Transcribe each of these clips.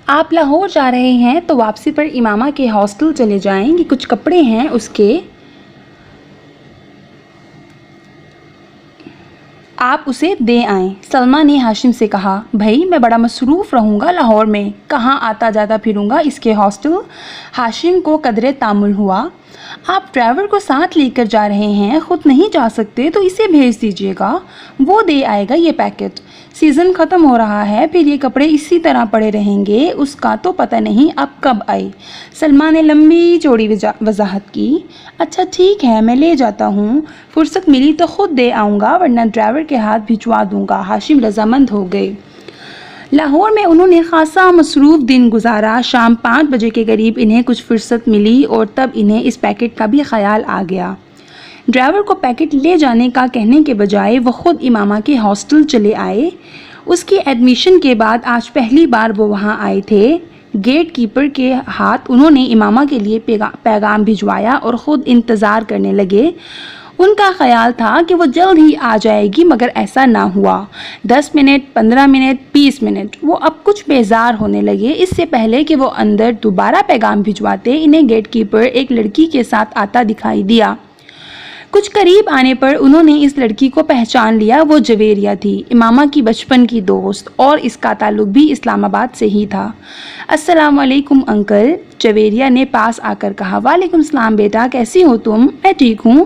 آپ لاہور جا رہے ہیں تو واپسی پر امامہ کے ہاسٹل چلے جائیں، یہ کچھ کپڑے ہیں اس کے، آپ اسے دے آئیں۔ سلمہ نے ہاشم سے کہا، بھائی میں بڑا مصروف رہوں گا لاہور میں، کہاں آتا جاتا پھروں گا اس کے ہاسٹل۔ ہاشم کو قدرے تامل ہوا۔ آپ ڈرائیور کو ساتھ لے کر جا رہے ہیں، خود نہیں جا سکتے تو اسے بھیج دیجیے گا، وہ دے آئے گا یہ پیکٹ۔ سیزن ختم ہو رہا ہے، پھر یہ کپڑے اسی طرح پڑے رہیں گے، اس کا تو پتہ نہیں اب کب آئے۔ سلمہ نے لمبی چوڑی وضاحت کی۔ اچھا ٹھیک ہے، میں لے جاتا ہوں، فرصت ملی تو خود دے آؤں گا ورنہ ڈرائیور کے ہاتھ بھجوا دوں گا۔ ہاشم رضامند ہو گئے۔ لاہور میں انہوں نے خاصا مصروف دن گزارا۔ شام 5 بجے کے قریب انہیں کچھ فرصت ملی اور تب انہیں اس پیکٹ کا بھی خیال آ گیا۔ ڈرائیور کو پیکٹ لے جانے کا کہنے کے بجائے وہ خود امامہ کے ہاسٹل چلے آئے۔ اس کی ایڈمیشن کے بعد آج پہلی بار وہ وہاں آئے تھے۔ گیٹ کیپر کے ہاتھ انہوں نے امامہ کے لیے پیغام بھجوایا اور خود انتظار کرنے لگے۔ ان کا خیال تھا کہ وہ جلد ہی آ جائے گی مگر ایسا نہ ہوا۔ 10 منٹ، 15 منٹ، 20 منٹ، وہ اب کچھ بیزار ہونے لگے۔ اس سے پہلے کہ وہ اندر دوبارہ پیغام بھجواتے، انہیں گیٹ کیپر ایک لڑکی کے ساتھ آتا دکھائی دیا۔ کچھ قریب آنے پر انہوں نے اس لڑکی کو پہچان لیا، وہ جویریہ تھی، امامہ کی بچپن کی دوست، اور اس کا تعلق بھی اسلام آباد سے ہی تھا۔ السلام علیکم انکل، جویریہ نے پاس آ کر کہا۔ وعلیکم السلام بیٹا، کیسی ہو تم؟ میں ٹھیک ہوں،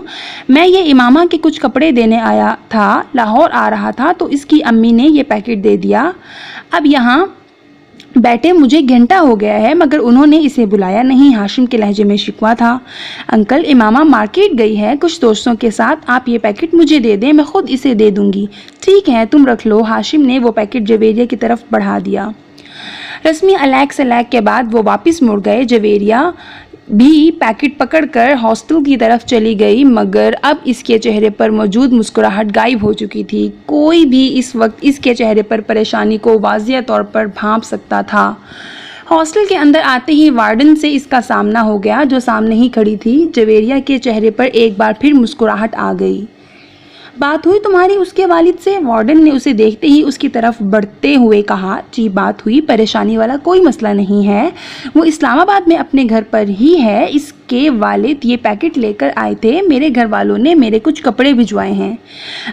میں یہ امامہ کے کچھ کپڑے دینے آیا تھا، لاہور آ رہا تھا تو اس کی امی نے یہ پیکٹ دے دیا۔ اب یہاں بیٹھے مجھے گھنٹہ ہو گیا ہے مگر انہوں نے اسے بلایا نہیں۔ ہاشم کے لہجے میں شکوہ تھا۔ انکل، امامہ مارکیٹ گئی ہے کچھ دوستوں کے ساتھ، آپ یہ پیکٹ مجھے دے دیں، میں خود اسے دے دوں گی۔ ٹھیک ہے، تم رکھ لو۔ ہاشم نے وہ پیکٹ جویریہ کی طرف بڑھا دیا۔ رسمی الیک سلیک کے بعد وہ واپس مڑ گئے۔ جویریہ بھی پیکٹ پکڑ کر ہاسٹل کی طرف چلی گئی مگر اب اس کے چہرے پر موجود مسکراہٹ غائب ہو چکی تھی۔ کوئی بھی اس وقت اس کے چہرے پر پریشانی کو واضح طور پر بھانپ سکتا تھا۔ ہاسٹل کے اندر آتے ہی وارڈن سے اس کا سامنا ہو گیا جو سامنے ہی کھڑی تھی۔ جویریہ کے چہرے پر ایک بار پھر مسکراہٹ آ گئی۔ بات ہوئی تمہاری اس کے والد سے؟ وارڈن نے اسے دیکھتے ہی اس کی طرف بڑھتے ہوئے کہا۔ جی بات ہوئی، پریشانی والا کوئی مسئلہ نہیں ہے، وہ اسلام آباد میں اپنے گھر پر ہی ہے، اس کے والد یہ پیکٹ لے کر آئے تھے، میرے گھر والوں نے میرے کچھ کپڑے بھجوائے ہیں۔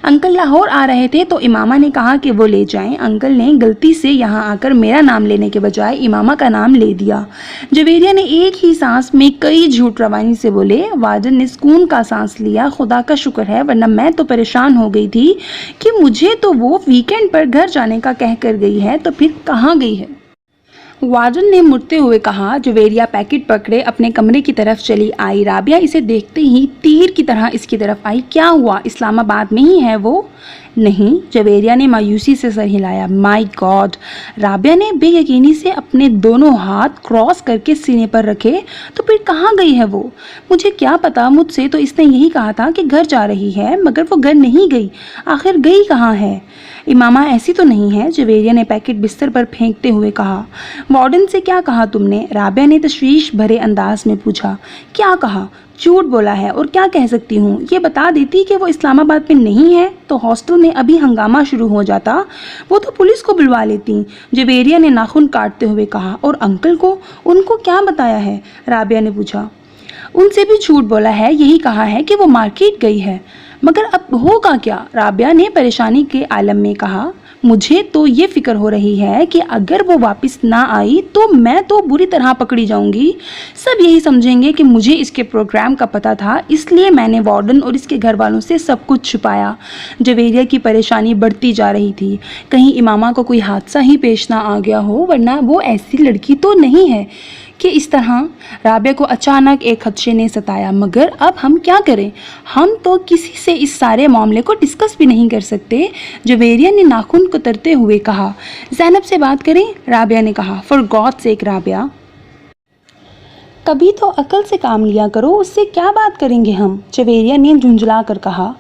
انکل لاہور آ رہے تھے تو امامہ نے کہا کہ وہ لے جائیں۔ انکل نے غلطی سے یہاں آ کر میرا نام لینے کے بجائے امامہ کا نام لے دیا۔ جویریہ نے ایک ہی سانس میں کئی جھوٹ روانی سے بولے۔ وارڈن نے سکون کا سانس لیا۔ خدا کا شکر ہے، ورنہ میں تو پریشان ہو گئی تھی کہ مجھے تو وہ ویکینڈ پر گھر جانے کا کہہ کر گئی ہے تو پھر کہاں گئی ہے؟ وارڈن نے مڑتے ہوئے کہا۔ جویریہ پیکٹ پکڑے اپنے کمرے کی طرف چلی آئی۔ رابعہ اسے دیکھتے ہی تیر کی طرح اس کی طرف آئی۔ کیا ہوا، اسلام آباد میں ہی ہے وہ؟ نہیں، جویریہ نے مایوسی سے سر ہلایا۔ مائی گاڈ! رابعہ نے بے یقینی سے اپنے دونوں ہاتھ کراس کر کے سینے پر رکھے۔ تو پھر کہاں گئی ہے وہ؟ مجھے کیا پتا، مجھ سے تو اس نے یہی کہا تھا کہ گھر جا رہی ہے مگر وہ گھر نہیں گئی، آخر گئی کہاں ہے؟ امامہ ایسی تو نہیں ہے، جویریہ نے پیکٹ بستر پر پھینکتے ہوئے کہا۔ وارڈن سے کیا کہا تم نے؟ رابعہ نے تشویش بھرے انداز میں پوچھا۔ کیا کہا؟ جھوٹ بولا ہے، اور کیا کہہ سکتی ہوں؟ یہ بتا دیتی کہ وہ اسلام آباد میں نہیں ہے تو ہاسٹل میں ابھی ہنگامہ شروع ہو جاتا، وہ تو پولیس کو بلوا لیتی، جویریہ نے ناخن کاٹتے ہوئے کہا۔ اور انکل کو، ان کو کیا بتایا ہے؟ رابعہ نے پوچھا۔ ان سے بھی جھوٹ بولا ہے، یہی کہا ہے کہ وہ مارکیٹ گئی ہے، مگر اب ہوگا کیا؟ رابعہ نے پریشانی کے عالم میں کہا۔ مجھے تو یہ فکر ہو رہی ہے کہ اگر وہ واپس نہ آئی تو میں تو بری طرح پکڑی جاؤں گی، سب یہی سمجھیں گے کہ مجھے اس کے پروگرام کا پتہ تھا، اس لیے میں نے وارڈن اور اس کے گھر والوں سے سب کچھ چھپایا۔ جویریہ کی پریشانی بڑھتی جا رہی تھی۔ کہیں امامہ کو کوئی حادثہ ہی پیش نہ آ گیا ہو، ورنہ وہ ایسی لڑکی تو نہیں ہے کہ اس طرح۔ رابعہ کو اچانک ایک خدشے نے ستایا۔ مگر اب ہم کیا کریں؟ ہم تو کسی سے اس سارے معاملے کو ڈسکس بھی نہیں کر سکتے، جویریہ نے ناخن کترتے ہوئے کہا۔ زینب سے بات کریں، رابعہ نے کہا۔ فار گاڈ سیک رابعہ، کبھی تو عقل سے کام لیا کرو، اس سے کیا بات کریں گے ہم؟ جویریہ نے جھنجھلا کر کہا۔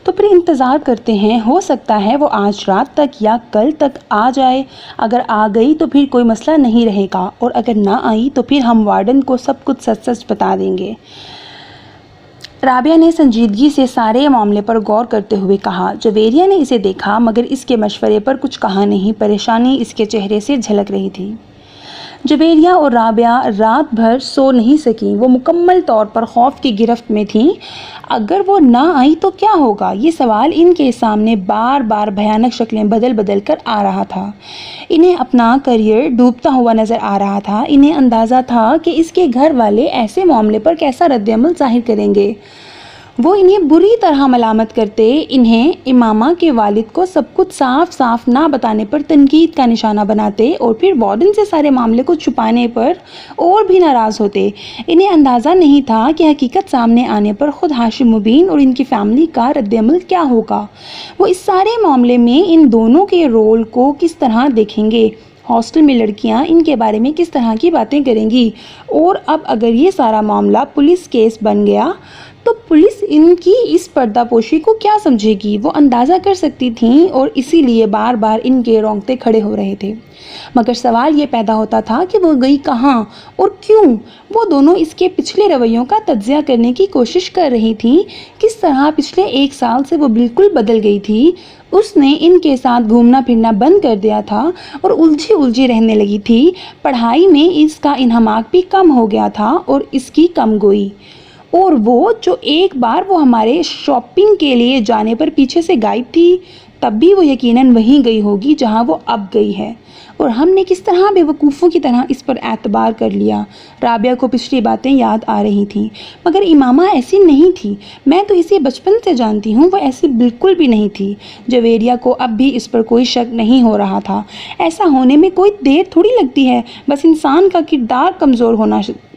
تو پھر انتظار کرتے ہیں، ہو سکتا ہے وہ آج رات تک یا کل تک آ جائے، اگر آ گئی تو پھر کوئی مسئلہ نہیں رہے گا، اور اگر نہ آئی تو پھر ہم وارڈن کو سب کچھ سچ سچ بتا دیں گے۔ رابعہ نے سنجیدگی سے سارے معاملے پر غور کرتے ہوئے کہا۔ جویریہ نے اسے دیکھا مگر اس کے مشورے پر کچھ کہا نہیں، پریشانی اس کے چہرے سے جھلک رہی تھی۔ جویریہ اور رابعہ رات بھر سو نہیں سکیں، وہ مکمل طور پر خوف کی گرفت میں تھیں۔ اگر وہ نہ آئی تو کیا ہوگا؟ یہ سوال ان کے سامنے بار بار بھیانک شکلیں بدل بدل کر آ رہا تھا۔ انہیں اپنا کیریئر ڈوبتا ہوا نظر آ رہا تھا۔ انہیں اندازہ تھا کہ اس کے گھر والے ایسے معاملے پر کیسا رد عمل ظاہر کریں گے۔ وہ انہیں بری طرح ملامت کرتے، انہیں امامہ کے والد کو سب کچھ صاف صاف نہ بتانے پر تنقید کا نشانہ بناتے اور پھر وارڈن سے سارے معاملے کو چھپانے پر اور بھی ناراض ہوتے۔ انہیں اندازہ نہیں تھا کہ حقیقت سامنے آنے پر خود ہاشم مبین اور ان کی فیملی کا رد عمل کیا ہوگا۔ وہ اس سارے معاملے میں ان دونوں کے رول کو کس طرح دیکھیں گے، ہاسٹل میں لڑکیاں ان کے بارے میں کس طرح کی باتیں کریں گی، اور اب اگر یہ سارا معاملہ پولیس کیس بن گیا تو پولیس ان کی اس پردہ پوشی کو کیا سمجھے گی؟ وہ اندازہ کر سکتی تھیں اور اسی لیے بار بار ان کے رونگٹے کھڑے ہو رہے تھے۔ مگر سوال یہ پیدا ہوتا تھا کہ وہ گئی کہاں اور کیوں؟ وہ دونوں اس کے پچھلے رویوں کا تجزیہ کرنے کی کوشش کر رہی تھیں۔ کس طرح پچھلے 1 سال سے وہ بالکل بدل گئی تھی۔ اس نے ان کے ساتھ گھومنا پھرنا بند کر دیا تھا اور الجھی رہنے لگی تھی۔ پڑھائی میں اس کا انہماک بھی کم ہو گیا تھا اور اس کی کم گوئی، اور وہ جو ایک بار وہ ہمارے شاپنگ کے لیے جانے پر پیچھے سے غائب تھی، تب بھی وہ یقیناً وہیں گئی ہوگی جہاں وہ اب گئی ہے، اور ہم نے کس طرح بے وقوفوں کی طرح اس پر اعتبار کر لیا۔ رابعہ کو پچھلی باتیں یاد آ رہی تھیں، مگر امامہ ایسی نہیں تھی۔ میں تو اسے بچپن سے جانتی ہوں، وہ ایسی بالکل بھی نہیں تھی۔ جویریہ کو اب بھی اس پر کوئی شک نہیں ہو رہا تھا۔ ایسا ہونے میں کوئی دیر تھوڑی لگتی ہے، بس انسان کا کردار کمزور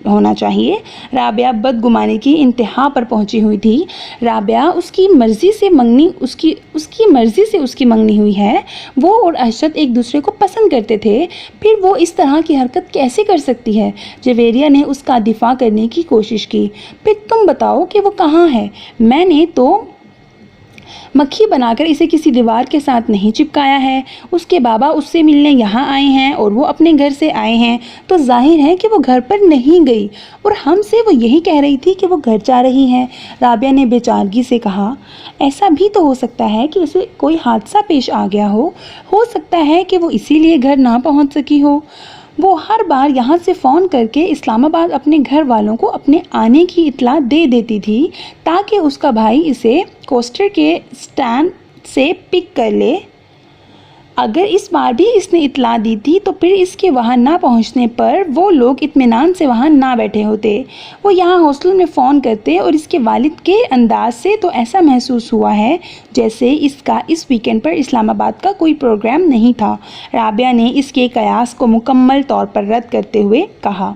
ہونا چاہیے۔ رابعہ بدگمانی کی انتہا پر پہنچی ہوئی تھی۔ رابعہ اس کی مرضی سے اس کی منگنی ہوئی ہے۔ وہ اور ارشد ایک دوسرے کو پسند کرتے تھے، پھر وہ اس طرح کی حرکت کیسے کر سکتی ہے؟ جویریہ نے اس کا دفاع کرنے کی کوشش کی۔ پھر تم بتاؤ کہ وہ کہاں ہے؟ میں نے تو مکھی بنا کر اسے کسی دیوار کے ساتھ نہیں چپکایا ہے۔ اس کے بابا اس سے ملنے یہاں آئے ہیں اور وہ اپنے گھر سے آئے ہیں، تو ظاہر ہے کہ وہ گھر پر نہیں گئی، اور ہم سے وہ یہی کہہ رہی تھی کہ وہ گھر جا رہی ہے۔ رابعہ نے بے چارگی سے کہا، ایسا بھی تو ہو سکتا ہے کہ اسے کوئی حادثہ پیش آ گیا ہو سکتا ہے کہ وہ اسی لیے گھر نہ پہنچ سکی ہو۔ وہ ہر بار یہاں سے فون کر کے اسلام آباد اپنے گھر والوں کو اپنے آنے کی اطلاع دے دیتی تھی تاکہ اس کا بھائی اسے کوسٹر کے اسٹینڈ سے پک کر لے۔ اگر اس بار بھی اس نے اطلاع دی تھی تو پھر اس کے وہاں نہ پہنچنے پر وہ لوگ اطمینان سے وہاں نہ بیٹھے ہوتے، وہ یہاں ہاسٹل میں فون کرتے، اور اس کے والد کے انداز سے تو ایسا محسوس ہوا ہے جیسے اس کا اس ویکینڈ پر اسلام آباد کا کوئی پروگرام نہیں تھا۔ رابعہ نے اس کے قیاس کو مکمل طور پر رد کرتے ہوئے کہا،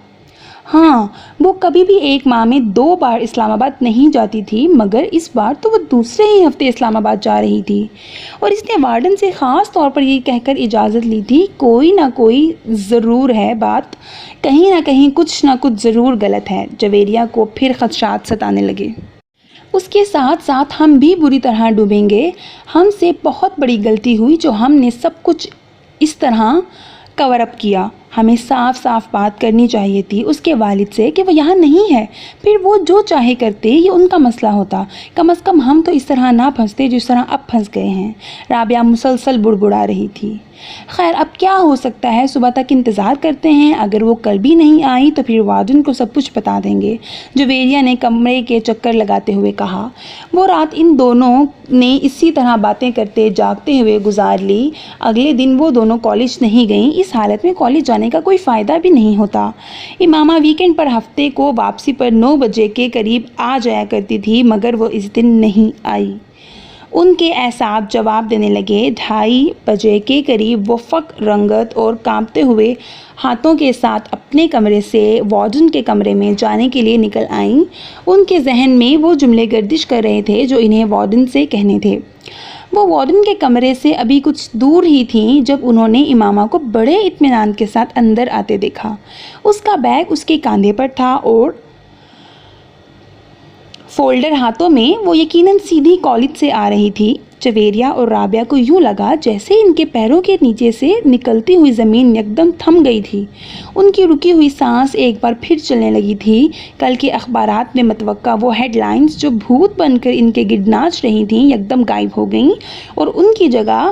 ہاں، وہ کبھی بھی 1 ماہ میں 2 بار اسلام آباد نہیں جاتی تھی، مگر اس بار تو وہ دوسرے ہی ہفتے اسلام آباد جا رہی تھی، اور اس نے وارڈن سے خاص طور پر یہ کہہ کر اجازت لی تھی، کوئی نہ کوئی ضرور ہے بات، کہیں نہ کہیں کچھ نہ کچھ ضرور غلط ہے۔ جویریہ کو پھر خدشات ستانے لگے۔ اس کے ساتھ ساتھ ہم بھی بری طرح ڈوبیں گے۔ ہم سے بہت بڑی غلطی ہوئی جو ہم نے سب کچھ اس طرح کور اپ کیا۔ ہمیں صاف صاف بات کرنی چاہیے تھی اس کے والد سے کہ وہ یہاں نہیں ہے، پھر وہ جو چاہے کرتے، یہ ان کا مسئلہ ہوتا، کم از کم ہم تو اس طرح نہ پھنستے جس طرح اب پھنس گئے ہیں۔ رابعہ مسلسل بڑبڑا رہی تھی۔ خیر اب کیا ہو سکتا ہے، صبح تک انتظار کرتے ہیں، اگر وہ کل بھی نہیں آئی تو پھر وارڈن کو سب کچھ بتا دیں گے، جویریہ نے کمرے کے چکر لگاتے ہوئے کہا۔ وہ رات ان دونوں نے اسی طرح باتیں کرتے جاگتے ہوئے گزار لی۔ اگلے دن وہ دونوں کالج نہیں گئیں۔ اس حالت میں کالج جانے کا کوئی فائدہ بھی نہیں ہوتا۔ امامہ ویکینڈ پر ہفتے کو واپسی پر 9 بجے کے قریب آ جایا کرتی تھی، مگر وہ اس دن نہیں آئی۔ ان کے اعصاب جواب دینے لگے۔ 2:30 بجے کے قریب وہ فک رنگت اور کانپتے ہوئے ہاتھوں کے ساتھ اپنے کمرے سے وارڈن کے کمرے میں جانے کے لیے نکل آئیں۔ ان کے ذہن میں وہ جملے گردش کر رہے تھے جو انہیں وارڈن سے کہنے تھے۔ وہ وارڈن کے کمرے سے ابھی کچھ دور ہی تھیں جب انہوں نے امامہ کو بڑے اطمینان کے ساتھ اندر آتے دیکھا۔ اس کا بیگ اس کے کاندھے پر تھا اور فولڈر ہاتھوں میں۔ وہ یقیناً سیدھی کالج سے آ رہی تھی۔ جویریہ اور رابعہ کو یوں لگا جیسے ان کے پیروں کے نیچے سے نکلتی ہوئی زمین یکدم تھم گئی تھی۔ ان کی رکی ہوئی سانس ایک بار پھر چلنے لگی تھی۔ کل کے اخبارات میں متوقع وہ ہیڈ لائنز جو بھوت بن کر ان کے گرد ناچ رہی تھیں یکدم غائب ہو گئیں، اور ان کی جگہ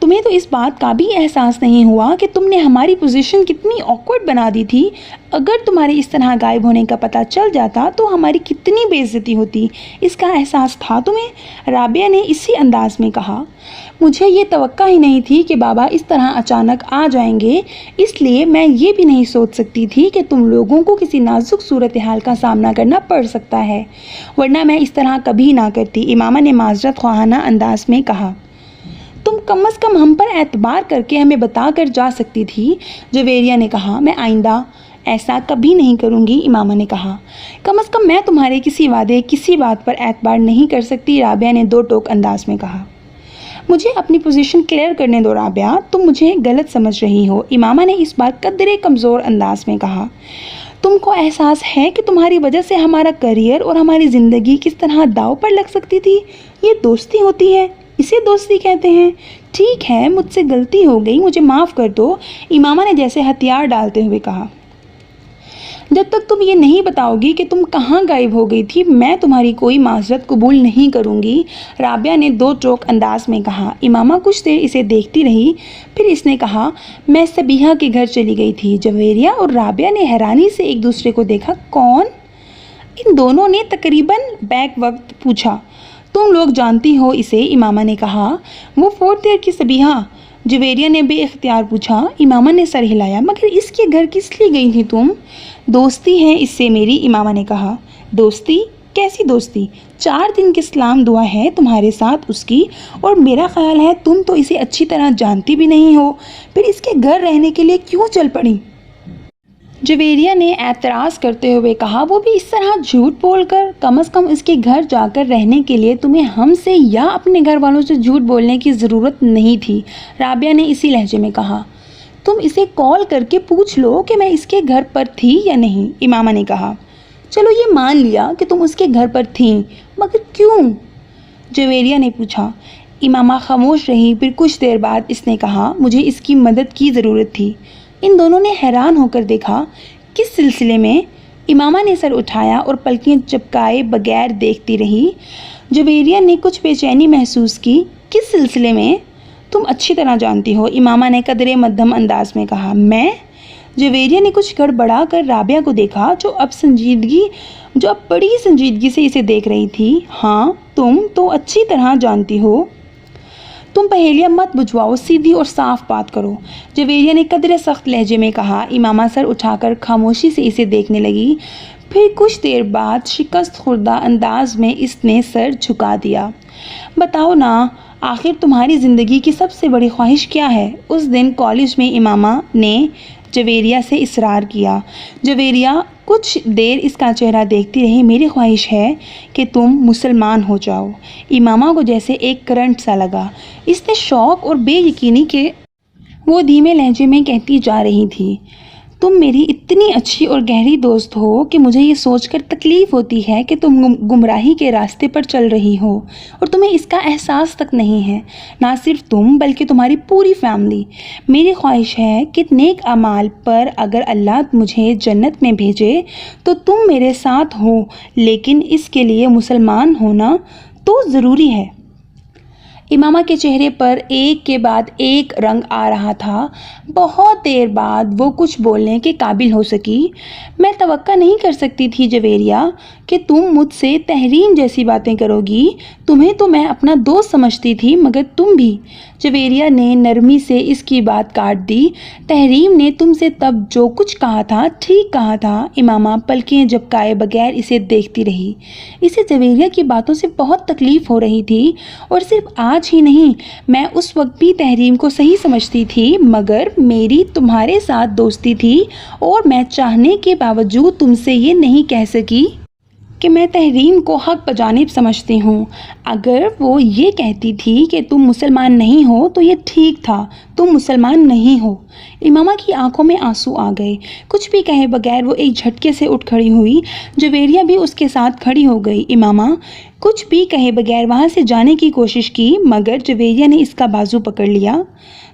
تمہیں تو اس بات کا بھی احساس نہیں ہوا کہ تم نے ہماری پوزیشن کتنی آکورڈ بنا دی تھی؟ اگر تمہارے اس طرح غائب ہونے کا پتہ چل جاتا تو ہماری کتنی بے عزتی ہوتی، اس کا احساس تھا تمہیں؟ رابعہ نے اسی انداز میں کہا۔ مجھے یہ توقع ہی نہیں تھی کہ بابا اس طرح اچانک آ جائیں گے، اس لیے میں یہ بھی نہیں سوچ سکتی تھی کہ تم لوگوں کو کسی نازک صورتحال کا سامنا کرنا پڑ سکتا ہے، ورنہ میں اس طرح کبھی نہ کرتی، امامہ نے معذرت خواہانہ انداز میں کہا۔ تم کم از کم ہم پر اعتبار کر کے ہمیں بتا کر جا سکتی تھی، جویریہ نے کہا۔ میں آئندہ ایسا کبھی نہیں کروں گی، امامہ نے کہا۔ کم از کم میں تمہارے کسی وعدے، کسی بات پر اعتبار نہیں کر سکتی، رابعہ نے دو ٹوک انداز میں کہا۔ مجھے اپنی پوزیشن کلیئر کرنے دو رابعہ، تم مجھے غلط سمجھ رہی ہو، امامہ نے اس بار قدرے کمزور انداز میں کہا۔ تم کو احساس ہے کہ تمہاری وجہ سے ہمارا کیریئر اور ہماری زندگی کس طرح داؤ پر لگ سکتی تھی؟ یہ دوستی ہوتی ہے، اسے دوستی کہتے ہیں۔ ٹھیک ہے، مجھ سے غلطی ہو گئی، مجھے معاف کر دو، امامہ نے جیسے ہتھیار ڈالتے ہوئے کہا۔ جب تک تم یہ نہیں بتاؤ گی کہ تم کہاں غائب ہو گئی تھی، میں تمہاری کوئی معذرت قبول نہیں کروں گی، رابعہ نے دو ٹوک انداز میں کہا۔ امامہ کچھ دیر اسے دیکھتی رہی، پھر اس نے کہا، میں سبیحہ کے گھر چلی گئی تھی۔ جویریہ اور رابعہ نے حیرانی سے ایک دوسرے کو دیکھا۔ کون؟ ان دونوں نے تقریباً بیک وقت پوچھا۔ تم لوگ جانتی ہو اسے، امامہ نے کہا۔ وہ 4th ایئر کی سبیحہ، جویریہ نے بے اختیار پوچھا۔ امامہ نے سر ہلایا۔ مگر اس کے گھر کس لیے گئی تھی تم؟ دوستی ہے اس سے میری، امامہ نے کہا۔ دوستی؟ کیسی دوستی؟ 4 دن کی سلام دعا ہے تمہارے ساتھ اس کی، اور میرا خیال ہے تم تو اسے اچھی طرح جانتی بھی نہیں ہو، پھر اس کے گھر رہنے کے لیے کیوں چل پڑی؟ جویریہ نے اعتراض کرتے ہوئے کہا۔ وہ بھی اس طرح جھوٹ بول کر؟ کم از کم اس کے گھر جا کر رہنے کے لیے تمہیں ہم سے یا اپنے گھر والوں سے جھوٹ بولنے کی ضرورت نہیں تھی، رابعہ نے اسی لہجے میں کہا۔ تم اسے کال کر کے پوچھ لو کہ میں اس کے گھر پر تھی یا نہیں، امامہ نے کہا۔ چلو یہ مان لیا کہ تم اس کے گھر پر تھیں، مگر کیوں؟ جویریہ نے پوچھا۔ امامہ خاموش رہی، پھر کچھ دیر بعد اس نے کہا، مجھے اس کی مدد کی ضرورت تھی۔ ان دونوں نے حیران ہو کر دیکھا۔ کس سلسلے میں؟ امامہ نے سر اٹھایا اور پلکیں چپکائے بغیر دیکھتی رہی۔ جویریہ نے کچھ بے چینی محسوس کی۔ کس سلسلے میں؟ تم اچھی طرح جانتی ہو، امامہ نے قدرے مدھم انداز میں کہا۔ میں؟ جویریہ نے کچھ گڑبڑا کر رابعہ کو دیکھا، جو اب بڑی سنجیدگی سے اسے دیکھ رہی تھی۔ ہاں، تم تو اچھی طرح جانتی ہو۔ تم پہیلیاں مت بجھواؤ، سیدھی اور صاف بات کرو، جویریہ نے قدرے سخت لہجے میں کہا۔ امامہ سر اٹھا کر خاموشی سے اسے دیکھنے لگی، پھر کچھ دیر بعد شکست خوردہ انداز میں اس نے سر جھکا دیا۔ بتاؤ نا، آخر تمہاری زندگی کی سب سے بڑی خواہش کیا ہے؟ اس دن کالج میں امامہ نے جویریہ سے اصرار کیا۔ جویریہ کچھ دیر اس کا چہرہ دیکھتی رہی۔ میری خواہش ہے کہ تم مسلمان ہو جاؤ، امامہ کو جیسے ایک کرنٹ سا لگا۔ اس نے شوق اور بے یقینی کے وہ دھیمے لہجے میں کہتی جا رہی تھی، تم میری اتنی اچھی اور گہری دوست ہو کہ مجھے یہ سوچ کر تکلیف ہوتی ہے کہ تم گمراہی کے راستے پر چل رہی ہو اور تمہیں اس کا احساس تک نہیں ہے۔ نہ صرف تم بلکہ تمہاری پوری فیملی۔ میری خواہش ہے کہ نیک اعمال پر اگر اللہ مجھے جنت میں بھیجے تو تم میرے ساتھ ہو، لیکن اس کے لیے مسلمان ہونا تو ضروری ہے۔ امامہ کے چہرے پر ایک کے بعد ایک رنگ آ رہا تھا۔ بہت دیر بعد وہ کچھ بولنے کے قابل ہو سکی۔ میں توقع نہیں کر سکتی تھی جویریہ کہ تم مجھ سے تحریم جیسی باتیں کرو گی، تمہیں تو میں اپنا دوست سمجھتی تھی، مگر تم بھی۔ جویریہ نے نرمی سے اس کی بات کاٹ دی۔ تحریم نے تم سے تب جو کچھ کہا تھا ٹھیک کہا تھا۔ امامہ پلکیں جھپکائے بغیر اسے دیکھتی رہی۔ اسے جویریہ کی باتوں سے بہت تکلیف ہو رہی تھی، اور صرف آج ہی نہیں، میں اس وقت بھی تحریم کو صحیح سمجھتی تھی، مگر میری تمہارے ساتھ دوستی تھی اور میں چاہنے کے باوجود تم سے یہ نہیں کہہ سکی کہ میں تحریم کو حق بجانب سمجھتی ہوں۔ اگر وہ یہ کہتی تھی کہ تم مسلمان نہیں ہو تو یہ ٹھیک تھا، تم مسلمان نہیں ہو۔ امامہ کی آنکھوں میں آنسو آ گئے۔ کچھ بھی کہے بغیر وہ ایک جھٹکے سے اٹھ کھڑی ہوئی۔ جویریہ بھی اس کے ساتھ کھڑی ہو گئی۔ امامہ کچھ بھی کہے بغیر وہاں سے جانے کی کوشش کی، مگر جویریہ نے اس کا بازو پکڑ لیا۔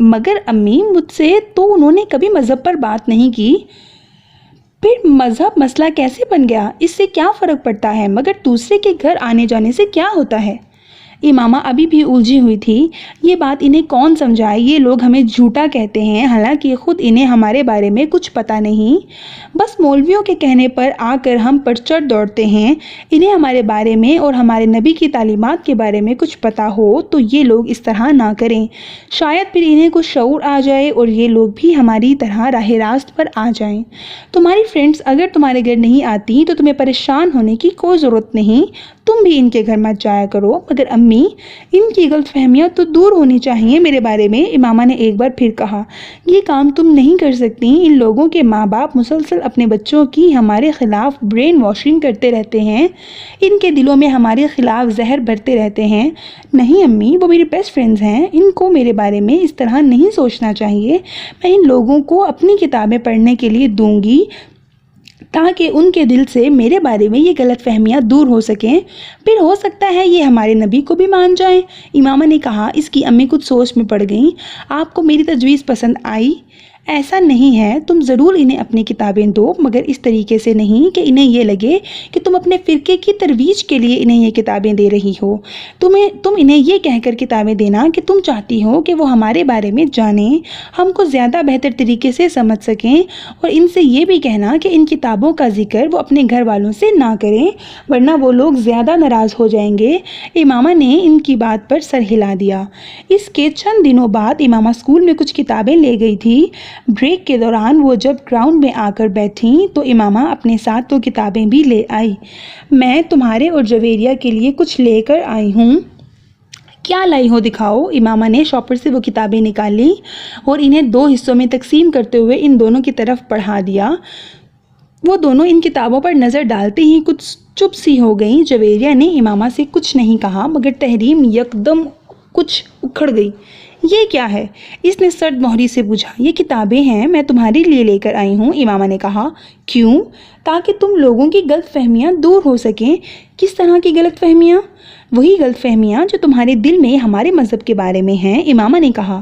مگر امی مجھ سے تو انہوں نے کبھی مذہب پر بات نہیں کی۔ پھر مذہب مسئلہ کیسے بن گیا؟ اس سے کیا فرق پڑتا ہے؟ مگر دوسرے کے گھر آنے جانے سے کیا ہوتا ہے؟ امامہ ابھی بھی الجھی ہوئی تھی۔ یہ بات انہیں کون سمجھائے؟ یہ لوگ ہمیں جھوٹا کہتے ہیں، حالانکہ خود انہیں ہمارے بارے میں کچھ پتہ نہیں۔ بس مولویوں کے کہنے پر آ کر ہم پر چڑھ دوڑتے ہیں۔ انہیں ہمارے بارے میں اور ہمارے نبی کی تعلیمات کے بارے میں کچھ پتہ ہو تو یہ لوگ اس طرح نہ کریں۔ شاید پھر انہیں کچھ شعور آ جائے اور یہ لوگ بھی ہماری طرح راہ راست پر آ جائیں۔ تمہاری فرینڈز اگر تمہارے گھر نہیں آتی تو تمہیں پریشان ہونے کی کوئی ضرورت نہیں، تم بھی ان کے گھر مت جایا کرو۔ مگر امی، ان کی غلط فہمیاں تو دور ہونی چاہیے میرے بارے میں، امامہ نے ایک بار پھر کہا۔ یہ کام تم نہیں کر سکتی۔ ان لوگوں کے ماں باپ مسلسل اپنے بچوں کی ہمارے خلاف برین واشنگ کرتے رہتے ہیں، ان کے دلوں میں ہمارے خلاف زہر بھرتے رہتے ہیں۔ نہیں امی، وہ میری بیسٹ فرینڈز ہیں، ان کو میرے بارے میں اس طرح نہیں سوچنا چاہیے۔ میں ان لوگوں کو اپنی کتابیں پڑھنے کے لیے دوں گی تاکہ ان کے دل سے میرے بارے میں یہ غلط فہمیاں دور ہو سکیں، پھر ہو سکتا ہے یہ ہمارے نبی کو بھی مان جائیں۔ امامہ نے کہا۔ اس کی امی کچھ سوچ میں پڑ گئیں۔ آپ کو میری تجویز پسند آئی؟ ایسا نہیں ہے، تم ضرور انہیں اپنی کتابیں دو، مگر اس طریقے سے نہیں کہ انہیں یہ لگے کہ تم اپنے فرقے کی ترویج کے لیے انہیں یہ کتابیں دے رہی ہو۔ تم انہیں یہ کہہ کر کتابیں دینا کہ تم چاہتی ہو کہ وہ ہمارے بارے میں جانیں، ہم کو زیادہ بہتر طریقے سے سمجھ سکیں، اور ان سے یہ بھی کہنا کہ ان کتابوں کا ذکر وہ اپنے گھر والوں سے نہ کریں، ورنہ وہ لوگ زیادہ ناراض ہو جائیں گے۔ امامہ نے ان کی بات پر سر ہلا دیا۔ اس کے چند دنوں بعد امامہ اسکول میں کچھ کتابیں لے گئی تھی۔ بریک کے دوران وہ جب گراؤنڈ میں آ کر بیٹھیں تو امامہ اپنے ساتھ تو کتابیں بھی لے آئی۔ میں تمہارے اور جویریہ کے لیے کچھ لے کر آئی ہوں۔ کیا لائی ہو دکھاؤ؟ امامہ نے شاپر سے وہ کتابیں نکالیں اور انہیں 2 حصوں میں تقسیم کرتے ہوئے ان دونوں کی طرف بڑھا دیا۔ وہ دونوں ان کتابوں پر نظر ڈالتے ہی کچھ چپ سی ہو گئیں۔ جویریہ نے امامہ سے کچھ نہیں کہا، مگر تحریم یکدم کچھ اکھڑ گئی۔ یہ کیا ہے؟ اس نے سرد مہری سے پوچھا۔ یہ کتابیں ہیں، میں تمہارے لیے لے کر آئی ہوں، امامہ نے کہا۔ کیوں؟ تاکہ تم لوگوں کی غلط فہمیاں دور ہو سکیں۔ کس طرح کی غلط فہمیاں؟ وہی غلط فہمیاں جو تمہارے دل میں ہمارے مذہب کے بارے میں ہیں، امامہ نے کہا۔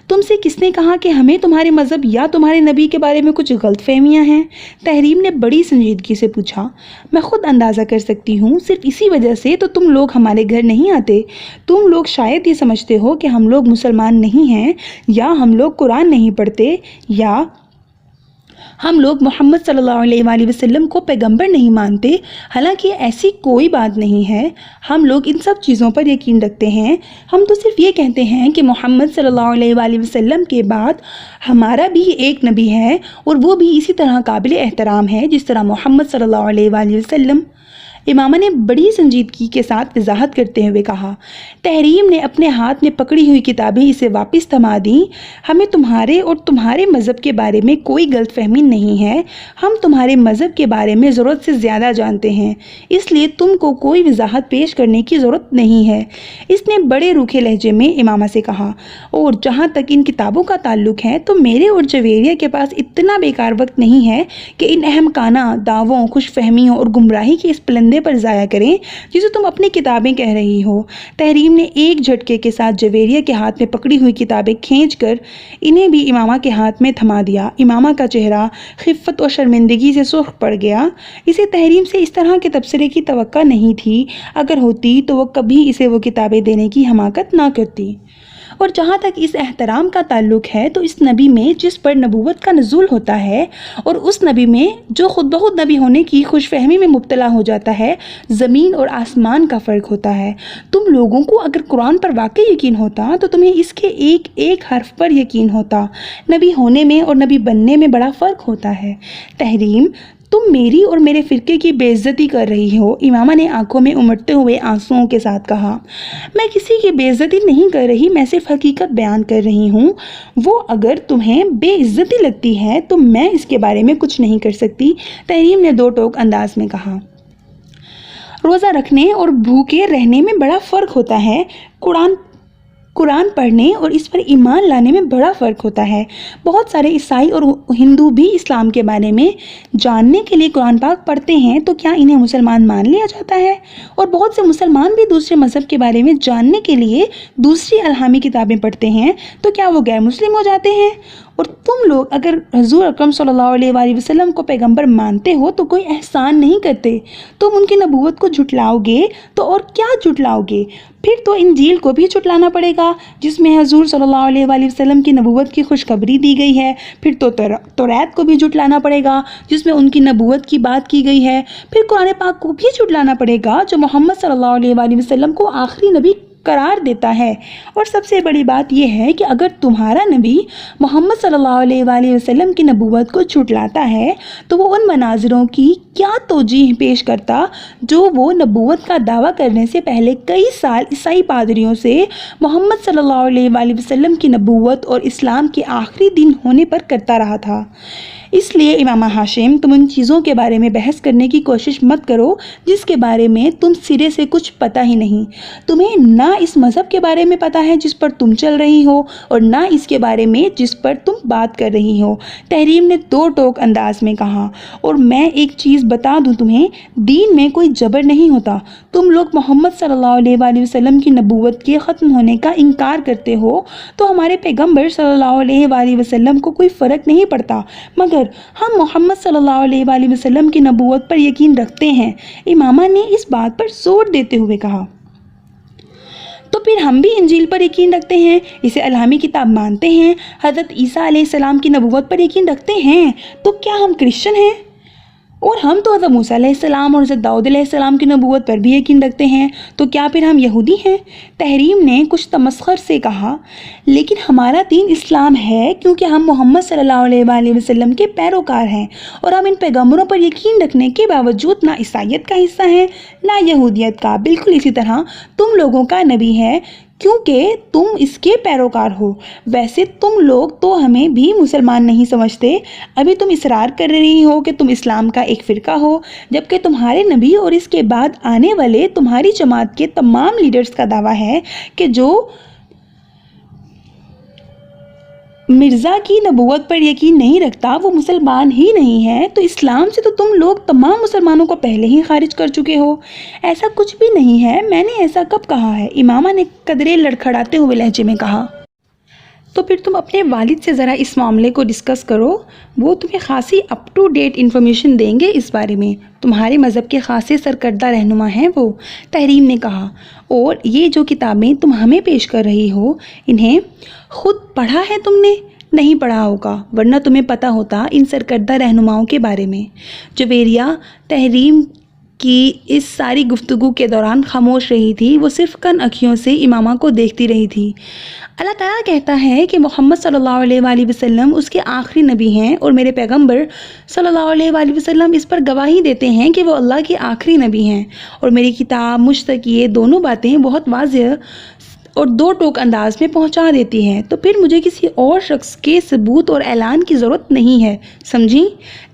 تم سے کس نے کہا کہ ہمیں تمہارے مذہب یا تمہارے نبی کے بارے میں کچھ غلط فہمیاں ہیں؟ تحریم نے بڑی سنجیدگی سے پوچھا۔ میں خود اندازہ کر سکتی ہوں، صرف اسی وجہ سے تو تم لوگ ہمارے گھر نہیں آتے۔ تم لوگ شاید یہ سمجھتے ہو کہ ہم لوگ مسلمان نہیں ہیں، یا ہم لوگ قرآن نہیں پڑھتے، یا ہم لوگ محمد صلی اللہ علیہ وآلہ وسلم کو پیغمبر نہیں مانتے، حالانکہ ایسی کوئی بات نہیں ہے۔ ہم لوگ ان سب چیزوں پر یقین رکھتے ہیں۔ ہم تو صرف یہ کہتے ہیں کہ محمد صلی اللہ علیہ وآلہ وسلم کے بعد ہمارا بھی ایک نبی ہے، اور وہ بھی اسی طرح قابل احترام ہے جس طرح محمد صلی اللہ علیہ وآلہ وسلم۔ امامہ نے بڑی سنجیدگی کے ساتھ وضاحت کرتے ہوئے کہا۔ تحریم نے اپنے ہاتھ میں پکڑی ہوئی کتابیں اسے واپس تھما دیں۔ ہمیں تمہارے اور تمہارے مذہب کے بارے میں کوئی غلط فہمی نہیں ہے۔ ہم تمہارے مذہب کے بارے میں ضرورت سے زیادہ جانتے ہیں، اس لیے تم کو کوئی وضاحت پیش کرنے کی ضرورت نہیں ہے، اس نے بڑے روکھے لہجے میں امامہ سے کہا۔ اور جہاں تک ان کتابوں کا تعلق ہے تو میرے اور جویریہ کے پاس اتنا بیکار وقت نہیں ہے کہ ان احمقانہ دعووں، خوش فہمیوں اور گمراہی کے اس پلندے پر ضائع کریں جسے تم اپنی کتابیں کہہ رہی ہو۔ تحریم نے ایک جھٹکے کے ساتھ جویریہ کے ہاتھ میں پکڑی ہوئی کتابیں کھینچ کر انہیں بھی امامہ کے ہاتھ میں تھما دیا۔ امامہ کا چہرہ خفت اور شرمندگی سے سرخ پڑ گیا۔ اسے تحریم سے اس طرح کے تبصرے کی توقع نہیں تھی، اگر ہوتی تو وہ کبھی اسے وہ کتابیں دینے کی حماقت نہ کرتی۔ اور جہاں تک اس احترام کا تعلق ہے تو اس نبی میں جس پر نبوت کا نزول ہوتا ہے اور اس نبی میں جو خود بخود نبی ہونے کی خوش فہمی میں مبتلا ہو جاتا ہے، زمین اور آسمان کا فرق ہوتا ہے۔ تم لوگوں کو اگر قرآن پر واقعی یقین ہوتا تو تمہیں اس کے ایک ایک حرف پر یقین ہوتا۔ نبی ہونے میں اور نبی بننے میں بڑا فرق ہوتا ہے۔ تحریم، تم میری اور میرے فرقے کی بے عزتی کر رہی ہو، امامہ نے آنکھوں میں امڑتے ہوئے آنسوؤں کے ساتھ کہا۔ میں کسی کی بے عزتی نہیں کر رہی، میں صرف حقیقت بیان کر رہی ہوں۔ وہ اگر تمہیں بے عزتی لگتی ہے تو میں اس کے بارے میں کچھ نہیں کر سکتی، تحریم نے 2 ٹوک انداز میں کہا۔ روزہ رکھنے اور بھوکے رہنے میں بڑا فرق ہوتا ہے۔ قرآن پڑھنے اور اس پر ایمان لانے میں بڑا فرق ہوتا ہے۔ بہت سارے عیسائی اور ہندو بھی اسلام کے بارے میں جاننے کے لیے قرآن پاک پڑھتے ہیں، تو کیا انہیں مسلمان مان لیا جاتا ہے؟ اور بہت سے مسلمان بھی دوسرے مذہب کے بارے میں جاننے کے لیے دوسری الہامی کتابیں پڑھتے ہیں، تو کیا وہ غیر مسلم ہو جاتے ہیں؟ اور تم لوگ اگر حضور اکرم صلی اللہ علیہ وآلہ وسلم کو پیغمبر مانتے ہو تو کوئی احسان نہیں کرتے، تم ان کی نبوت کو جھٹلاؤ گے تو اور کیا جھٹلاؤ گے؟ پھر تو انجیل کو بھی جھٹلانا پڑے گا جس میں حضور صلی اللہ علیہ وآلہ وسلم کی نبوت کی خوشخبری دی گئی ہے، پھر تو توریت کو بھی جھٹلانا پڑے گا جس میں ان کی نبوت کی بات کی گئی ہے، پھر قرآن پاک کو بھی جھٹلانا پڑے گا جو محمد صلی اللہ علیہ وآلہ وسلم کو آخری نبی قرار دیتا ہے۔ اور سب سے بڑی بات یہ ہے کہ اگر تمہارا نبی محمد صلی اللہ علیہ وآلہ وسلم کی نبوت کو جھٹلاتا ہے تو وہ ان مناظروں کی کیا توجیہ پیش کرتا جو وہ نبوت کا دعویٰ کرنے سے پہلے کئی سال عیسائی پادریوں سے محمد صلی اللہ علیہ وآلہ وسلم کی نبوت اور اسلام کے آخری دن ہونے پر کرتا رہا تھا۔ اس لیے امام ہاشم، تم ان چیزوں کے بارے میں بحث کرنے کی کوشش مت کرو جس کے بارے میں تم سرے سے کچھ پتہ ہی نہیں۔ تمہیں نہ اس مذہب کے بارے میں پتہ ہے جس پر تم چل رہی ہو اور نہ اس کے بارے میں جس پر تم بات کر رہی ہو، تحریم نے دو ٹوک انداز میں کہا۔ اور میں ایک چیز بتا دوں تمہیں، دین میں کوئی جبر نہیں ہوتا۔ تم لوگ محمد صلی اللہ علیہ وآلہ وسلم کی نبوت کے ختم ہونے کا انکار کرتے ہو تو ہمارے پیغمبر صلی اللہ علیہ وآلہ وسلم کو کوئی فرق نہیں پڑتا، مگر ہم محمد صلی اللہ علیہ وآلہ وسلم کی نبوت پر یقین رکھتے ہیں۔ امامہ نے اس بات پر زور دیتے ہوئے کہا، تو پھر ہم بھی انجیل پر یقین رکھتے ہیں، اسے الہامی کتاب مانتے ہیں، حضرت عیسیٰ علیہ السلام کی نبوت پر یقین رکھتے ہیں، تو کیا ہم کرسچن ہیں؟ اور ہم تو حضرت موسیٰ علیہ السلام اور حضرت داؤد علیہ السلام کی نبوت پر بھی یقین رکھتے ہیں، تو کیا پھر ہم یہودی ہیں؟ تحریم نے کچھ تمسخر سے کہا، لیکن ہمارا دین اسلام ہے کیونکہ ہم محمد صلی اللہ علیہ وآلہ وسلم کے پیروکار ہیں، اور ہم ان پیغمبروں پر یقین رکھنے کے باوجود نہ عیسائیت کا حصہ ہیں نہ یہودیت کا۔ بالکل اسی طرح تم لوگوں کا نبی ہے کیونکہ تم اس کے پیروکار ہو۔ ویسے تم لوگ تو ہمیں بھی مسلمان نہیں سمجھتے، ابھی تم اصرار کر رہی ہو کہ تم اسلام کا ایک فرقہ ہو، جبکہ تمہارے نبی اور اس کے بعد آنے والے تمہاری جماعت کے تمام لیڈرز کا دعویٰ ہے کہ جو مرزا کی نبوت پر یقین نہیں رکھتا وہ مسلمان ہی نہیں ہے، تو اسلام سے تو تم لوگ تمام مسلمانوں کو پہلے ہی خارج کر چکے ہو۔ ایسا کچھ بھی نہیں ہے، میں نے ایسا کب کہا ہے؟ امامہ نے قدرے لڑکھڑاتے ہوئے لہجے میں کہا۔ تو پھر تم اپنے والد سے ذرا اس معاملے کو ڈسکس کرو، وہ تمہیں خاصی اپ ٹو ڈیٹ انفارمیشن دیں گے اس بارے میں، تمہارے مذہب کے خاصے سرکردہ رہنما ہیں وہ۔ تحریم نے کہا، اور یہ جو کتابیں تم ہمیں پیش کر رہی ہو انہیں خود پڑھا ہے تم نے؟ نہیں پڑھا ہوگا، ورنہ تمہیں پتہ ہوتا ان سرکردہ رہنماؤں کے بارے میں۔ جویریہ تحریم کی اس ساری گفتگو کے دوران خاموش رہی تھی، وہ صرف کن اکھیوں سے امامہ کو دیکھتی رہی تھی۔ اللہ تعالیٰ کہتا ہے کہ محمد صلی اللہ علیہ وآلہ وسلم اس کے آخری نبی ہیں، اور میرے پیغمبر صلی اللہ علیہ وآلہ وسلم اس پر گواہی دیتے ہیں کہ وہ اللہ کے آخری نبی ہیں، اور میری کتاب مجھ تک یہ دونوں باتیں بہت واضح اور دو ٹوک انداز میں پہنچا دیتی ہے، تو پھر مجھے کسی اور شخص کے ثبوت اور اعلان کی ضرورت نہیں ہے، سمجھی؟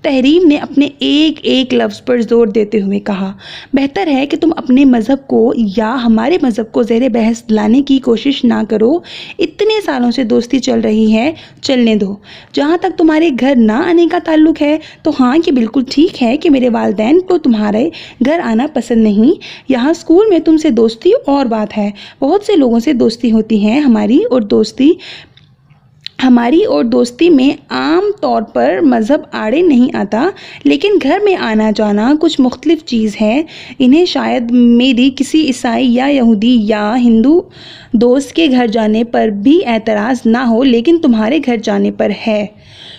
تحریم نے اپنے ایک ایک لفظ پر زور دیتے ہوئے کہا، بہتر ہے کہ تم اپنے مذہب کو یا ہمارے مذہب کو زیر بحث لانے کی کوشش نہ کرو۔ اتنے سالوں سے دوستی چل رہی ہے، چلنے دو۔ جہاں تک تمہارے گھر نہ آنے کا تعلق ہے تو ہاں، یہ بالکل ٹھیک ہے کہ میرے والدین کو تمہارے گھر آنا پسند نہیں۔ یہاں اسکول میں تم سے دوستی اور بات ہے، بہت سے لوگوں سے دوستی ہوتی ہے، ہماری اور دوستی میں عام طور پر مذہب آڑے نہیں آتا، لیکن گھر میں آنا جانا کچھ مختلف چیز ہے۔ انہیں شاید میری کسی عیسائی یا یہودی یا ہندو دوست کے گھر جانے پر بھی اعتراض نہ ہو، لیکن تمہارے گھر جانے پر ہے،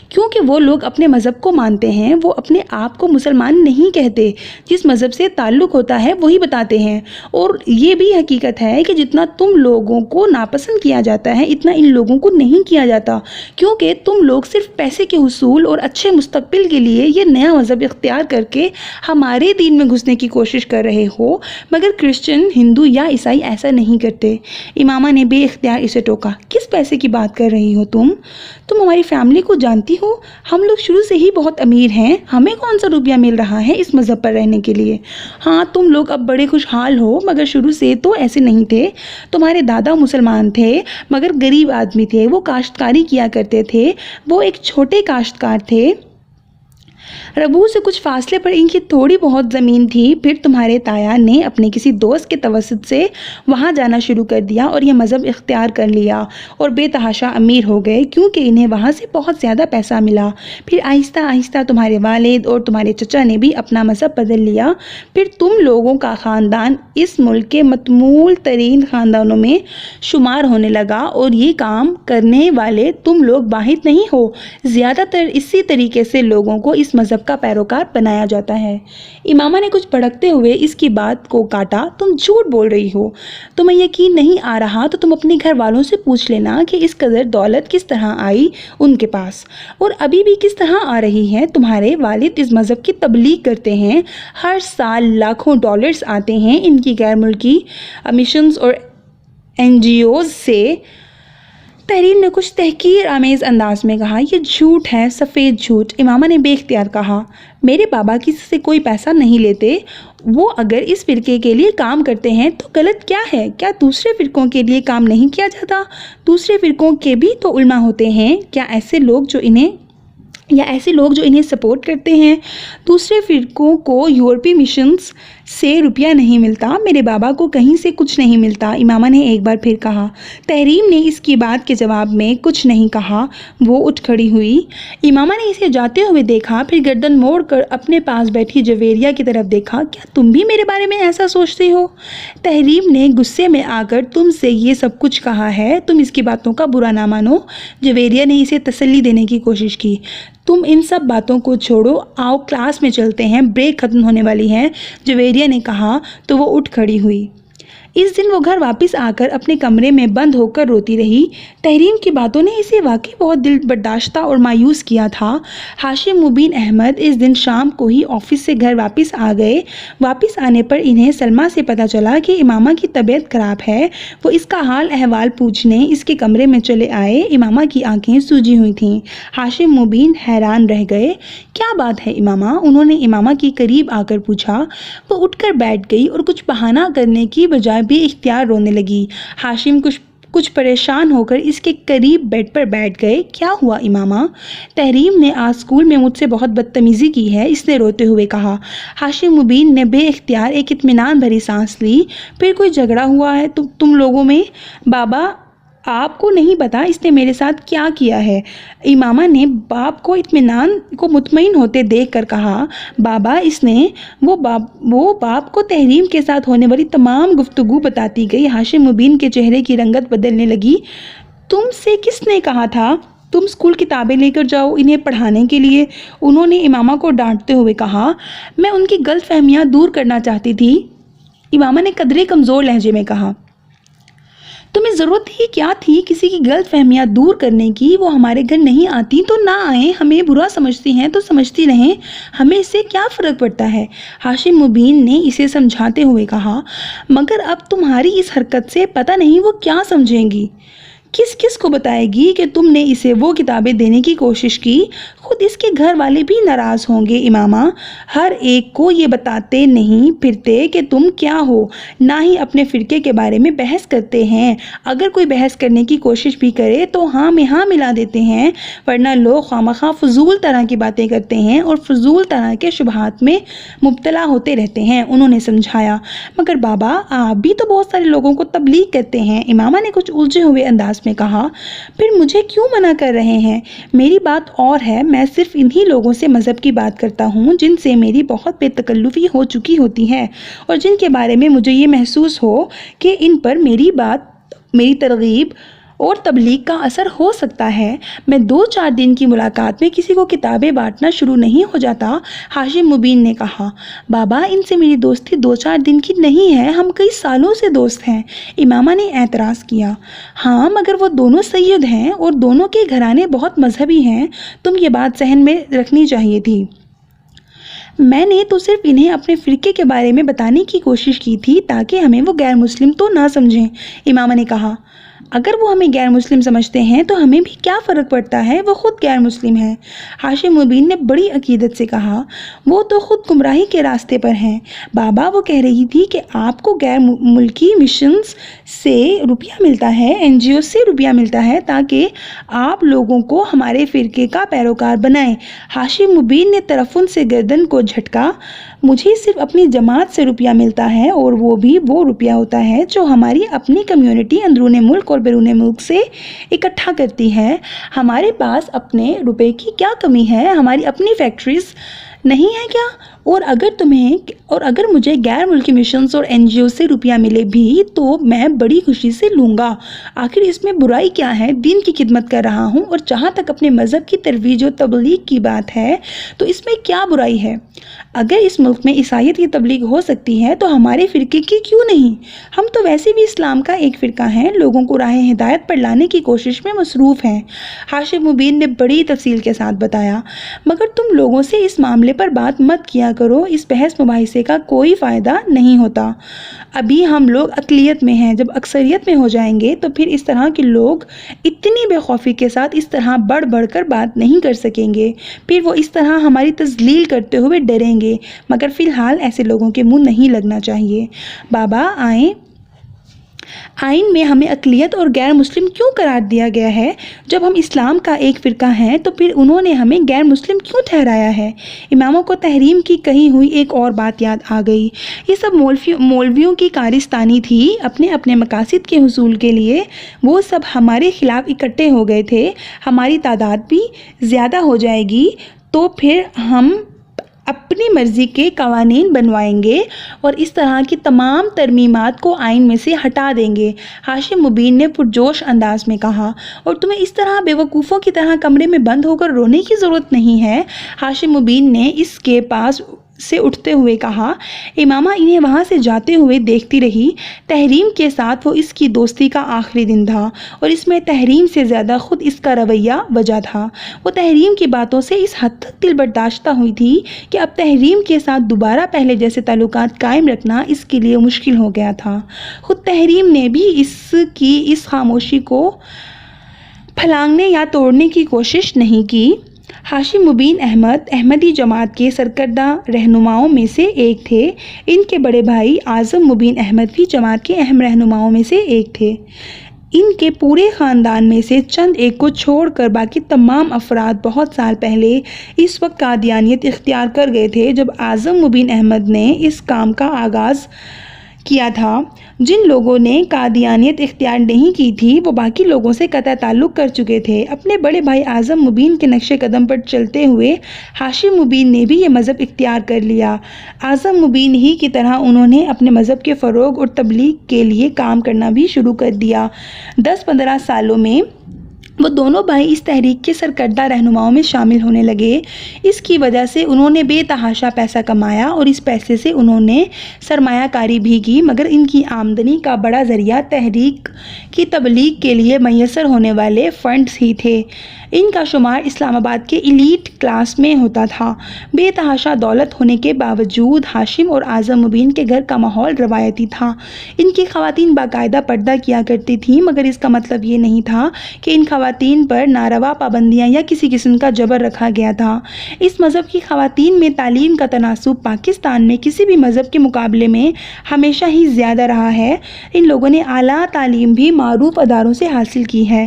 کیونکہ وہ لوگ اپنے مذہب کو مانتے ہیں، وہ اپنے آپ کو مسلمان نہیں کہتے، جس مذہب سے تعلق ہوتا ہے وہی بتاتے ہیں۔ اور یہ بھی حقیقت ہے کہ جتنا تم لوگوں کو ناپسند کیا جاتا ہے اتنا ان لوگوں کو نہیں کیا جاتا، کیونکہ تم لوگ صرف پیسے کے حصول اور اچھے مستقبل کے لیے یہ نیا مذہب اختیار کر کے ہمارے دین میں گھسنے کی کوشش کر رہے ہو، مگر کرسچن، ہندو یا عیسائی ایسا نہیں کرتے۔ امامہ نے بے اختیار اسے ٹوکا، کس پیسے کی بات کر رہی ہو تم ہماری فیملی کو جانتی ہو؟ ہم لوگ شروع سے ہی بہت امیر ہیں، ہمیں کون سا روپیہ مل رہا ہے اس مذہب پر رہنے کے لیے؟ ہاں تم لوگ اب بڑے خوشحال ہو، مگر شروع سے تو ایسے نہیں تھے۔ تمہارے دادا مسلمان تھے مگر غریب آدمی تھے، وہ کاشتکاری کیا کرتے تھے، وہ ایک چھوٹے کاشتکار تھے۔ ربوع سے کچھ فاصلے پر ان کی تھوڑی بہت زمین تھی، پھر تمہارے تایا نے اپنے کسی دوست کے توسط سے وہاں جانا شروع کر دیا اور یہ مذہب اختیار کر لیا اور بے تحاشا امیر ہو گئے کیونکہ انہیں وہاں سے بہت زیادہ پیسہ ملا۔ پھر آہستہ آہستہ تمہارے والد اور تمہارے چچا نے بھی اپنا مذہب بدل لیا، پھر تم لوگوں کا خاندان اس ملک کے متمول ترین خاندانوں میں شمار ہونے لگا اور یہ کام کرنے والے تم لوگ واحد نہیں ہو، زیادہ تر اسی طریقے سے لوگوں کو اس مذہب کا پیروکار بنایا جاتا ہے۔ امامہ نے کچھ بھڑکتے ہوئے اس کی بات کو کاٹا، تم جھوٹ بول رہی ہو، تمہیں یقین نہیں آ رہا تو تم اپنے گھر والوں سے پوچھ لینا کہ اس قدر دولت کس طرح آئی ان کے پاس اور ابھی بھی کس طرح آ رہی ہے۔ تمہارے والد اس مذہب کی تبلیغ کرتے ہیں، ہر سال لاکھوں ڈالرز آتے ہیں ان کی غیر ملکی مشنز اور NGOز سے۔ تحریر نے کچھ تحقیر آمیز انداز میں کہا، یہ جھوٹ ہے، سفید جھوٹ۔ امامہ نے بے اختیار کہا، میرے بابا کسی سے کوئی پیسہ نہیں لیتے، وہ اگر اس فرقے کے لیے کام کرتے ہیں تو غلط کیا ہے؟ کیا دوسرے فرقوں کے لیے کام نہیں کیا جاتا؟ دوسرے فرقوں کے بھی تو علماء ہوتے ہیں، کیا ایسے لوگ جو انہیں سپورٹ کرتے ہیں؟ دوسرے فرقوں کو یورپی مشنز سے روپیہ نہیں ملتا، میرے بابا کو کہیں سے کچھ نہیں ملتا، امامہ نے ایک بار پھر کہا۔ تحریم نے اس کی بات کے جواب میں کچھ نہیں کہا، وہ اٹھ کھڑی ہوئی۔ امامہ نے اسے جاتے ہوئے دیکھا، پھر گردن موڑ کر اپنے پاس بیٹھی جویریہ کی طرف دیکھا، کیا تم بھی میرے بارے میں ایسا سوچتی ہو؟ تحریم نے غصے میں آ کر تم سے یہ سب کچھ کہا ہے، تم اس کی باتوں کا برا نہ مانو۔ جویریہ نے اسے تسلی دینے کی کوشش کی، تم ان سب باتوں کو چھوڑو، آؤ کلاس میں چلتے ہیں، بریک ختم ہونے والی ہے، جویریہ نے کہا تو وہ اٹھ کھڑی ہوئی۔ اس دن وہ گھر واپس آ کر اپنے کمرے میں بند ہو کر روتی رہی۔ تحریم کی باتوں نے اسے واقعی بہت دل برداشتہ اور مایوس کیا تھا۔ ہاشم مبین احمد اس دن شام کو ہی آفس سے گھر واپس آ گئے۔ واپس آنے پر انہیں سلمیٰ سے پتہ چلا کہ امامہ کی طبیعت خراب ہے۔ وہ اس کا حال احوال پوچھنے اس کے کمرے میں چلے آئے۔ امامہ کی آنکھیں سوجی ہوئی تھیں۔ ہاشم مبین حیران رہ گئے۔ کیا بات ہے امامہ؟ انہوں نے امامہ کی قریب آ کر پوچھا۔ وہ اٹھ کر بیٹھ گئی اور کچھ بہانہ کرنے کی بجائے بے اختیار رونے لگی۔ ہاشم کچھ پریشان ہو کر اس کے قریب بیڈ پر بیٹھ گئے۔ کیا ہوا امامہ؟ تحریم نے آج اسکول میں مجھ سے بہت بدتمیزی کی ہے، اس نے روتے ہوئے کہا۔ ہاشم مبین نے بے اختیار ایک اطمینان بھری سانس لی۔ پھر کوئی جھگڑا ہوا ہے تم لوگوں میں؟ بابا آپ کو نہیں پتا اس نے میرے ساتھ کیا کیا ہے؟ امامہ نے باپ کو مطمئن ہوتے دیکھ کر کہا۔ بابا اس نے وہ باپ کو تحریم کے ساتھ ہونے والی تمام گفتگو بتاتی گئی۔ ہاشم مبین کے چہرے کی رنگت بدلنے لگی۔ تم سے کس نے کہا تھا تم اسکول کتابیں لے کر جاؤ انہیں پڑھانے کے لیے؟ انہوں نے امامہ کو ڈانٹتے ہوئے کہا۔ میں ان کی غلط فہمیاں دور کرنا چاہتی تھی، امامہ نے قدرے کمزور لہجے میں کہا۔ تمہیں ضرورت ہی کیا تھی کسی کی غلط فہمیاں دور کرنے کی؟ وہ ہمارے گھر نہیں آتی تو نہ آئیں، ہمیں برا سمجھتی ہیں تو سمجھتی رہیں، ہمیں اس سے کیا فرق پڑتا ہے؟ ہاشم مبین نے اسے سمجھاتے ہوئے کہا۔ مگر اب تمہاری اس حرکت سے پتہ نہیں وہ کیا سمجھیں گی، کس کو بتائے گی کہ تم نے اسے وہ کتابیں دینے کی کوشش کی؟ خود اس کے گھر والے بھی ناراض ہوں گے امامہ، ہر ایک کو یہ بتاتے نہیں پھرتے کہ تم کیا ہو، نہ ہی اپنے فرقے کے بارے میں بحث کرتے ہیں۔ اگر کوئی بحث کرنے کی کوشش بھی کرے تو ہاں میں ہاں ملا دیتے ہیں، ورنہ لوگ خوامخواہ فضول طرح کی باتیں کرتے ہیں اور فضول طرح کے شبہات میں مبتلا ہوتے رہتے ہیں، انہوں نے سمجھایا۔ مگر بابا آپ بھی تو بہت سارے لوگوں کو تبلیغ کرتے ہیں، امامہ نے کچھ الجھے ہوئے انداز میں کہا۔ پھر مجھے کیوں منع کر رہے ہیں؟ میری بات اور ہے، میں صرف انہی لوگوں سے مذہب کی بات کرتا ہوں جن سے میری بہت بے تکلفی ہو چکی ہوتی ہے اور جن کے بارے میں مجھے یہ محسوس ہو کہ ان پر میری ترغیب اور تبلیغ کا اثر ہو سکتا ہے۔ میں 2-4 دن کی ملاقات میں کسی کو کتابیں بانٹنا شروع نہیں ہو جاتا، ہاشم مبین نے کہا۔ بابا ان سے میری دوستی 2-4 دن کی نہیں ہے، ہم کئی سالوں سے دوست ہیں، امامہ نے اعتراض کیا۔ ہاں مگر وہ دونوں سید ہیں اور دونوں کے گھرانے بہت مذہبی ہیں، تم یہ بات ذہن میں رکھنی چاہیے تھی۔ میں نے تو صرف انہیں اپنے فرقے کے بارے میں بتانے کی کوشش کی تھی تاکہ ہمیں وہ غیر مسلم تو نہ سمجھیں، امامہ نے کہا۔ اگر وہ ہمیں غیر مسلم سمجھتے ہیں تو ہمیں بھی کیا فرق پڑتا ہے، وہ خود غیر مسلم ہیں۔ ہاشم مبین نے بڑی عقیدت سے کہا، وہ تو خود گمراہی کے راستے پر ہیں۔ بابا، وہ کہہ رہی تھی کہ آپ کو غیر ملکی مشنز سے روپیہ ملتا ہے، NGO سے روپیہ ملتا ہے تاکہ آپ لوگوں کو ہمارے فرقے کا پیروکار بنائیں۔ ہاشم مبین نے ترفن سے گردن کو جھٹکا، مجھے صرف اپنی جماعت سے روپیہ ملتا ہے، اور وہ بھی وہ روپیہ ہوتا ہے جو ہماری اپنی کمیونٹی اندرون ملک اور بیرون ملک سے اکٹھا کرتی ہے۔ ہمارے پاس اپنے روپے کی کیا کمی ہے؟ ہماری اپنی فیکٹریز نہیں ہے کیا؟ اور اگر مجھے غیر ملکی مشنز اور NGO سے روپیہ ملے بھی تو میں بڑی خوشی سے لوں گا۔ آخر اس میں برائی کیا ہے؟ دین کی خدمت کر رہا ہوں، اور جہاں تک اپنے مذہب کی ترویج و تبلیغ کی بات ہے تو اس میں کیا برائی ہے؟ اگر اس ملک میں عیسائیت کی تبلیغ ہو سکتی ہے تو ہمارے فرقے کی کیوں نہیں؟ ہم تو ویسے بھی اسلام کا ایک فرقہ ہیں، لوگوں کو راہ ہدایت پر لانے کی کوشش میں مصروف ہیں۔ ہاشم مبین نے بڑی تفصیل کے ساتھ بتایا، مگر تم لوگوں سے اس معاملے پر بات مت کیا کرو، اس بحث مباحثے کا کوئی فائدہ نہیں ہوتا۔ ابھی ہم لوگ اقلیت میں ہیں، جب اکثریت میں ہو جائیں گے تو پھر اس طرح کے لوگ اتنی بے خوفی کے ساتھ اس طرح بڑھ بڑھ کر بات نہیں کر سکیں گے، پھر وہ اس طرح ہماری تذلیل کرتے ہوئے ڈریں گے، مگر فی الحال ایسے لوگوں کے منہ نہیں لگنا چاہیے۔ بابا، آئین میں ہمیں اقلیت اور غیر مسلم کیوں قرار دیا گیا ہے؟ جب ہم اسلام کا ایک فرقہ ہیں تو پھر انہوں نے ہمیں غیر مسلم کیوں ٹھہرایا ہے؟ اماموں کو تحریم کی کہی ہوئی ایک اور بات یاد آ گئی، یہ سب مولویوں کی کارستانی تھی، اپنے اپنے مقاصد کے حصول کے لیے وہ سب ہمارے خلاف اکٹھے ہو گئے تھے۔ ہماری تعداد بھی زیادہ ہو جائے گی تو پھر ہم اپنی مرضی کے قوانین بنوائیں گے اور اس طرح کی تمام ترمیمات کو آئین میں سے ہٹا دیں گے، ہاشم مبین نے پرجوش انداز میں کہا۔ اور تمہیں اس طرح بے وقوفوں کی طرح کمرے میں بند ہو کر رونے کی ضرورت نہیں ہے، ہاشم مبین نے اس کے پاس سے اٹھتے ہوئے کہا۔ امامہ انہیں وہاں سے جاتے ہوئے دیکھتی رہی۔ تحریم کے ساتھ وہ اس کی دوستی کا آخری دن تھا، اور اس میں تحریم سے زیادہ خود اس کا رویہ وجہ تھا۔ وہ تحریم کی باتوں سے اس حد تک دل برداشتہ ہوئی تھی کہ اب تحریم کے ساتھ دوبارہ پہلے جیسے تعلقات قائم رکھنا اس کے لیے مشکل ہو گیا تھا۔ خود تحریم نے بھی اس کی اس خاموشی کو پھلانگنے یا توڑنے کی کوشش نہیں کی۔ ہاشم مبین احمدی جماعت کے سرکردہ رہنماؤں میں سے ایک تھے۔ ان کے بڑے بھائی اعظم مبین احمد بھی جماعت کے اہم رہنماؤں میں سے ایک تھے۔ ان کے پورے خاندان میں سے چند ایک کو چھوڑ کر باقی تمام افراد بہت سال پہلے اس وقت قادیانیت اختیار کر گئے تھے جب اعظم مبین احمد نے اس کام کا آغاز کیا تھا۔ جن لوگوں نے قادیانیت اختیار نہیں کی تھی وہ باقی لوگوں سے قطع تعلق کر چکے تھے۔ اپنے بڑے بھائی اعظم مبین کے نقش قدم پر چلتے ہوئے ہاشم مبین نے بھی یہ مذہب اختیار کر لیا۔ اعظم مبین ہی کی طرح انہوں نے اپنے مذہب کے فروغ اور تبلیغ کے لیے کام کرنا بھی شروع کر دیا۔ 10-15 سالوں میں وہ دونوں بھائی اس تحریک کے سرکردہ رہنماؤں میں شامل ہونے لگے۔ اس کی وجہ سے انہوں نے بے تحاشا پیسہ کمایا اور اس پیسے سے انہوں نے سرمایہ کاری بھی کی، مگر ان کی آمدنی کا بڑا ذریعہ تحریک کی تبلیغ کے لیے میسر ہونے والے فنڈز ہی تھے۔ ان کا شمار اسلام آباد کے ایلیٹ کلاس میں ہوتا تھا۔ بے تحاشا دولت ہونے کے باوجود ہاشم اور اعظم مبین کے گھر کا ماحول روایتی تھا۔ ان کی خواتین باقاعدہ پردہ کیا کرتی تھیں، مگر اس کا مطلب یہ نہیں تھا کہ ان خواتین پر ناروا پابندیاں یا کسی قسم کا جبر رکھا گیا تھا۔ اس مذہب کی خواتین میں تعلیم کا تناسب پاکستان میں کسی بھی مذہب کے مقابلے میں ہمیشہ ہی زیادہ رہا ہے۔ ان لوگوں نے اعلیٰ تعلیم بھی معروف اداروں سے حاصل کی ہے۔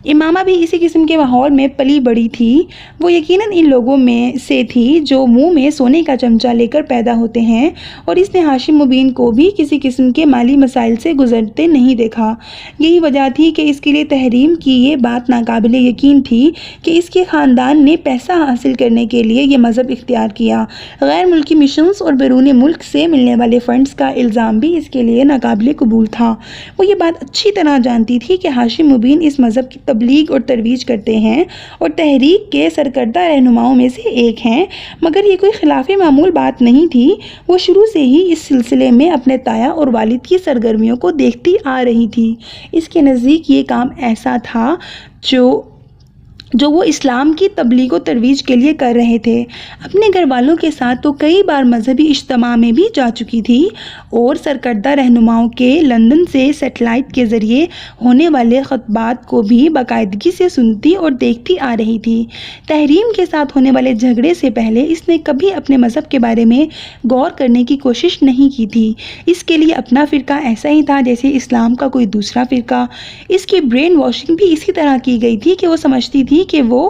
امامہ بھی اسی قسم کے ماحول میں پلی بڑھی تھی۔ وہ یقیناً ان لوگوں میں سے تھی جو منہ میں سونے کا چمچہ لے کر پیدا ہوتے ہیں، اور اس نے ہاشم مبین کو بھی کسی قسم کے مالی مسائل سے گزرتے نہیں دیکھا۔ یہی وجہ تھی کہ اس کے لیے تحریم کی یہ بات ناقابل یقین تھی کہ اس کے خاندان نے پیسہ حاصل کرنے کے لیے یہ مذہب اختیار کیا۔ غیر ملکی مشنز اور بیرون ملک سے ملنے والے فنڈز کا الزام بھی اس کے لیے ناقابل قبول تھا۔ وہ یہ بات اچھی طرح جانتی تھی کہ ہاشم مبین اس مذہب کی تبلیغ اور ترویج کرتے ہیں اور تحریک کے سرکردہ رہنماؤں میں سے ایک ہیں، مگر یہ کوئی خلاف معمول بات نہیں تھی۔ وہ شروع سے ہی اس سلسلے میں اپنے تایا اور والد کی سرگرمیوں کو دیکھتی آ رہی تھی۔ اس کے نزدیک یہ کام ایسا تھا جو جو وہ اسلام کی تبلیغ و ترویج کے لیے کر رہے تھے۔ اپنے گھر والوں کے ساتھ تو کئی بار مذہبی اجتماع میں بھی جا چکی تھی اور سرکردہ رہنماؤں کے لندن سے سیٹلائٹ کے ذریعے ہونے والے خطبات کو بھی باقاعدگی سے سنتی اور دیکھتی آ رہی تھی۔ تحریم کے ساتھ ہونے والے جھگڑے سے پہلے اس نے کبھی اپنے مذہب کے بارے میں غور کرنے کی کوشش نہیں کی تھی۔ اس کے لیے اپنا فرقہ ایسا ہی تھا جیسے اسلام کا کوئی دوسرا فرقہ۔ اس کی برین واشنگ بھی اسی طرح کی گئی تھی کہ وہ سمجھتی تھی کہ وہ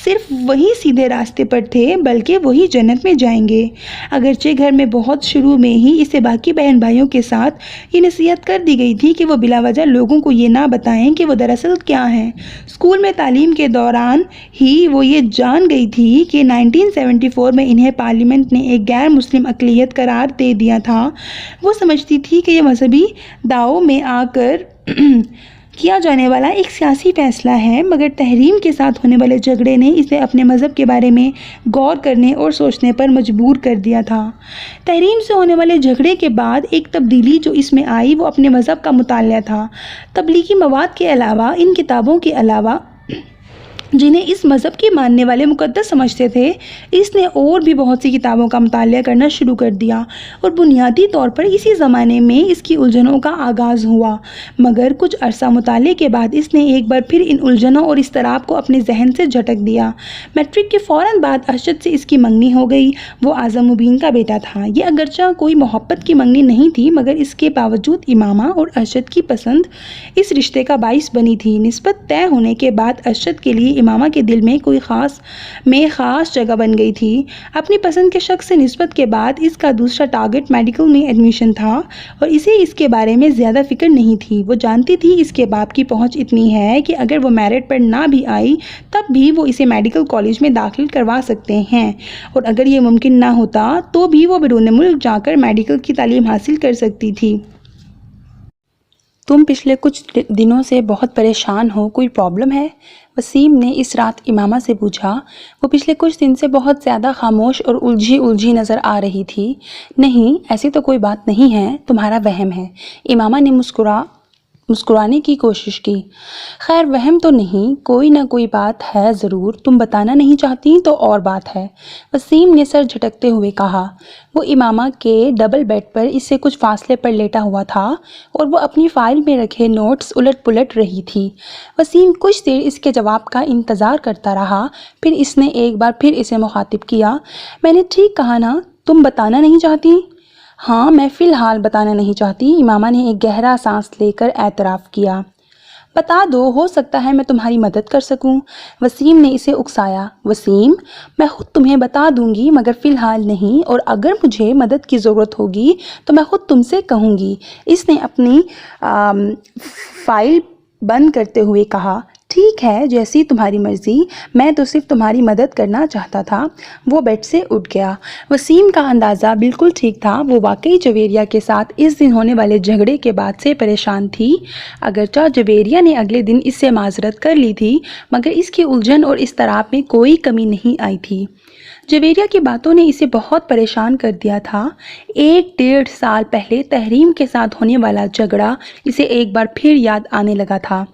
صرف وہی سیدھے راستے پر تھے بلکہ وہی جنت میں جائیں گے۔ اگرچہ گھر میں بہت شروع میں ہی اسے باقی بہن بھائیوں کے ساتھ یہ نصیحت کر دی گئی تھی کہ وہ بلا وجہ لوگوں کو یہ نہ بتائیں کہ وہ دراصل کیا ہیں۔ اسکول میں تعلیم کے دوران ہی وہ یہ جان گئی تھی کہ 1974 میں انہیں پارلیمنٹ نے ایک غیر مسلم اقلیت قرار دے دیا تھا۔ وہ سمجھتی تھی کہ یہ مذہبی دعووں میں آ کر کیا جانے والا ایک سیاسی فیصلہ ہے، مگر تحریم کے ساتھ ہونے والے جھگڑے نے اسے اپنے مذہب کے بارے میں غور کرنے اور سوچنے پر مجبور کر دیا تھا۔ تحریم سے ہونے والے جھگڑے کے بعد ایک تبدیلی جو اس میں آئی وہ اپنے مذہب کا مطالعہ تھا۔ تبلیغی مواد کے علاوہ، ان کتابوں کے علاوہ جنہیں اس مذہب کے ماننے والے مقدس سمجھتے تھے، اس نے اور بھی بہت سی کتابوں کا مطالعہ کرنا شروع کر دیا اور بنیادی طور پر اسی زمانے میں اس کی الجھنوں کا آغاز ہوا۔ مگر کچھ عرصہ مطالعے کے بعد اس نے ایک بار پھر ان الجھنوں اور اضطراب کو اپنے ذہن سے جھٹک دیا۔ میٹرک کے فوراً بعد ارشد سے اس کی منگنی ہو گئی۔ وہ اعظم مبین کا بیٹا تھا۔ یہ اگرچہ کوئی محبت کی منگنی نہیں تھی مگر اس کے باوجود امامہ اور ارشد کی پسند اس رشتے کا باعث بنی تھی۔ نسبت طے ہونے کے بعد ارشد کے لیے امامہ کے دل میں خاص جگہ بن گئی تھی۔ اپنی پسند کے شخص سے نسبت کے بعد اس کا دوسرا ٹارگٹ میڈیکل میں ایڈمیشن تھا اور اسے اس کے بارے میں زیادہ فکر نہیں تھی۔ وہ جانتی تھی اس کے باپ کی پہنچ اتنی ہے کہ اگر وہ میرٹ پر نہ بھی آئی تب بھی وہ اسے میڈیکل کالج میں داخل کروا سکتے ہیں، اور اگر یہ ممکن نہ ہوتا تو بھی وہ بیرون ملک جا کر میڈیکل کی تعلیم حاصل کر سکتی تھی۔ تم پچھلے کچھ دنوں سے بہت پریشان ہو، کوئی پرابلم ہے؟ وسیم نے اس رات امامہ سے پوچھا۔ وہ پچھلے کچھ دن سے بہت زیادہ خاموش اور الجھی نظر آ رہی تھی۔ نہیں، ایسی تو کوئی بات نہیں ہے، تمہارا وہم ہے۔ امامہ نے مسکرانے کی کوشش کی۔ خیر، وہم تو نہیں، کوئی نہ کوئی بات ہے ضرور، تم بتانا نہیں چاہتی تو اور بات ہے، وسیم نے سر جھٹکتے ہوئے کہا۔ وہ امامہ کے ڈبل بیڈ پر اس سے کچھ فاصلے پر لیٹا ہوا تھا اور وہ اپنی فائل میں رکھے نوٹس الٹ پلٹ رہی تھی۔ وسیم کچھ دیر اس کے جواب کا انتظار کرتا رہا، پھر اس نے ایک بار پھر اسے مخاطب کیا۔ میں نے ٹھیک کہا نا، تم بتانا نہیں چاہتی؟ ہاں، میں فی الحال بتانا نہیں چاہتی، امامہ نے ایک گہرا سانس لے کر اعتراف کیا۔ بتا دو، ہو سکتا ہے میں تمہاری مدد کر سکوں، وسیم نے اسے اکسایا۔ وسیم، میں خود تمہیں بتا دوں گی مگر فی الحال نہیں، اور اگر مجھے مدد کی ضرورت ہوگی تو میں خود تم سے کہوں گی، اس نے اپنی فائل بند کرتے ہوئے کہا۔ ٹھیک ہے، جیسی تمہاری مرضی، میں تو صرف تمہاری مدد کرنا چاہتا تھا۔ وہ بیڈ سے اٹھ گیا۔ وسیم کا اندازہ بالکل ٹھیک تھا، وہ واقعی جویریہ کے ساتھ اس دن ہونے والے جھگڑے کے بعد سے پریشان تھی۔ اگرچہ جویریہ نے اگلے دن اس سے معذرت کر لی تھی مگر اس کی الجھن اور اضطراب میں کوئی کمی نہیں آئی تھی۔ جویریہ کی باتوں نے اسے بہت پریشان کر دیا تھا۔ 1.5 سال پہلے تحریم کے ساتھ ہونے والا جھگڑا اسے ایک بار پھر یاد آنے لگا تھا،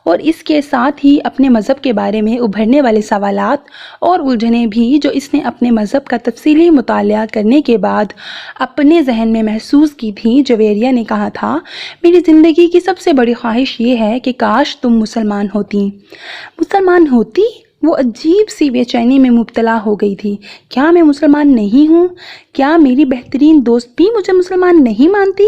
اور اس کے ساتھ ہی اپنے مذہب کے بارے میں ابھرنے والے سوالات اور الجھنیں بھی جو اس نے اپنے مذہب کا تفصیلی مطالعہ کرنے کے بعد اپنے ذہن میں محسوس کی تھیں۔ جویریہ نے کہا تھا، میری زندگی کی سب سے بڑی خواہش یہ ہے کہ کاش تم مسلمان ہوتی۔ مسلمان ہوتی؟ وہ عجیب سی بے چینی میں مبتلا ہو گئی تھی۔ کیا میں مسلمان نہیں ہوں؟ کیا میری بہترین دوست بھی مجھے مسلمان نہیں مانتی؟